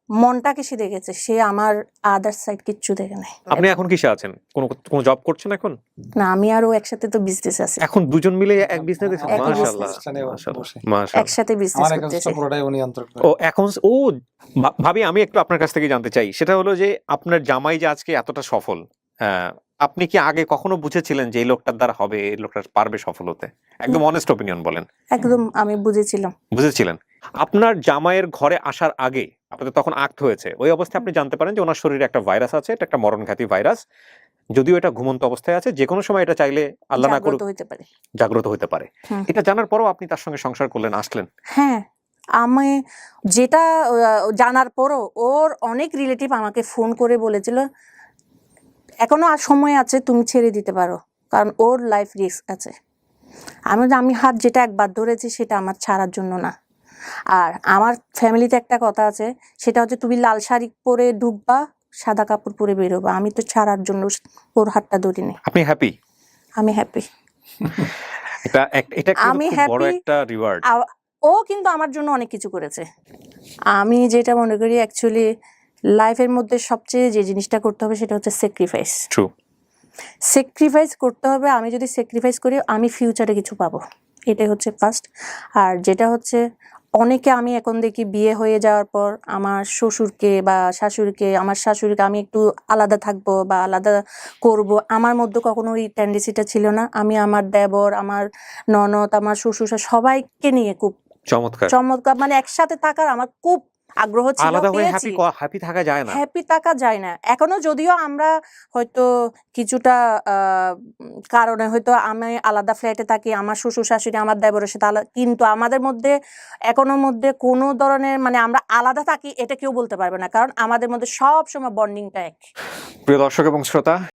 [SPEAKER 3] মনটাকে সে দেখেছে, সে আমার আদার সাইড কিচ্ছু দেখে নাই।
[SPEAKER 1] আপনি এখন কিসে আছেন? কোনো জব করছেন এখন?
[SPEAKER 3] না, আমি আর ও একসাথে তো বিজনেস আছে,
[SPEAKER 1] এখন দুজন মিলে এক বিজনেস দিচ্ছেন?
[SPEAKER 3] একই
[SPEAKER 1] মাশাআল্লাহ,
[SPEAKER 3] business।
[SPEAKER 1] মাশাআল্লাহ।
[SPEAKER 3] একসাথে বিজনেস
[SPEAKER 2] আমার
[SPEAKER 3] করতেছে।
[SPEAKER 2] অ্যাকাউন্টটা পুরোটাই উনি নিয়ন্ত্রণ করেন।
[SPEAKER 1] ও এখন ও ভাবি, আমি একটু আপনার কাছ থেকে জানতে চাই, সেটা হলো যে আপনার জামাই যে আজকে এতটা সফল, আপনি কি আগে কখনো বুঝেছিলেন যে এই লোকটার দ্বারা হবে, এই লোকটা পারবে সফল হতে? একদম অনেস্ট অপিনিয়ন বলেন।
[SPEAKER 3] একদম আমি বুঝেছিলাম।
[SPEAKER 1] বুঝেছিলেন? আপনার জামাইয়ের ঘরে আসার আগে আপনাদের তখন আক্ত হয়েছে, ওই অবস্থায় আপনি জানতে পারেন যে ওনার শরীরে একটা ভাইরাস আছে, এটা একটা মরণঘাতী ভাইরাস, যদিও এটা ঘুমন্ত অবস্থায় আছে, যে কোনো সময় এটা চাইলে আল্লাহ না করুক
[SPEAKER 3] জাগ্রত হইতে পারে।
[SPEAKER 1] জাগ্রত হতে পারে।
[SPEAKER 3] হুম।
[SPEAKER 1] এটা জানার পরও আপনি তার সঙ্গে সংসার করলেন, আসলেন।
[SPEAKER 3] হ্যাঁ, আমি যেটা জানার পরও ওর অনেক রিলেটিভ আমাকে ফোন করে বলেছিল এখনো আর সময় আছে, তুমি ছেড়ে দিতে পারো, কারণ ওর লাইফ রিস্ক আছে। আমি হাত যেটা একবার ধরেছি সেটা আমার ছাড়ার জন্য না। আর আমার ফ্যামিলিতে একটা কথা আছে, সেটা হচ্ছে তুমি লাল শাড়ি পরে ঢুকবা, সাদা কাপড় পরে বেরোবা। আমি তো ছাড়ার জন্য ওর হাতটা ধরিনি।
[SPEAKER 1] আপনি হ্যাপি?
[SPEAKER 3] আমি হ্যাপি।
[SPEAKER 1] এটা
[SPEAKER 3] আমি
[SPEAKER 1] খুব বড়
[SPEAKER 3] happy।
[SPEAKER 1] একটা রিওয়ার্ড।
[SPEAKER 3] ও কিন্তু আমার জন্য অনেক কিছু করেছে। আমি যেটা মনে করি অ্যাকচুয়ালি লাইফের মধ্যে সবচেয়ে যে জিনিসটা করতে হবে সেটা হচ্ছে স্যাক্রিফাইস।
[SPEAKER 1] ট্রু।
[SPEAKER 3] স্যাক্রিফাইস করতে হবে। আমি যদি স্যাক্রিফাইস করি আমি ফিউচারে কিছু পাবো, এটাই হচ্ছে ফার্স্ট। আর যেটা হচ্ছে অনেকে আমি এখন দেখি বিয়ে হয়ে যাওয়ার পর আমার শ্বশুরকে বা শাশুড়িকে, আমার শাশুড়িকে আমি একটু আলাদা থাকবো বা আলাদা করব, আমার মধ্যে কখনো ওই টেন্ডেন্সিটা ছিল না। আমি আমার দেবর, আমার ননদ, আমার শ্বশুর সবাইকে নিয়ে খুব
[SPEAKER 1] চমৎকার।
[SPEAKER 3] চমৎকার মানে একসাথে থাকার আমার খুব আগ্রহ ছিল,
[SPEAKER 1] আলাদা হয়ে
[SPEAKER 3] পেয়েছি।
[SPEAKER 1] হ্যাপি থাকা যায় না।
[SPEAKER 3] হ্যাপি থাকা যায় না এখনো, যদিও আমরা হয়তো কিছুটা কারণে হয়তো আমি আলাদা ফ্ল্যাটে থাকি, আমার শ্বশুর শাশুড়ি আমার দেবরের সাথে আলাদা, কিন্তু আমাদের মধ্যে এখনো মধ্যে কোনো ধরনের মানে আমরা আলাদা থাকি এটা কেউ বলতে পারবে না, কারণ আমাদের মধ্যে সব সময় বন্ডিংটা এক।
[SPEAKER 1] প্রিয় দর্শক এবং শ্রোতা,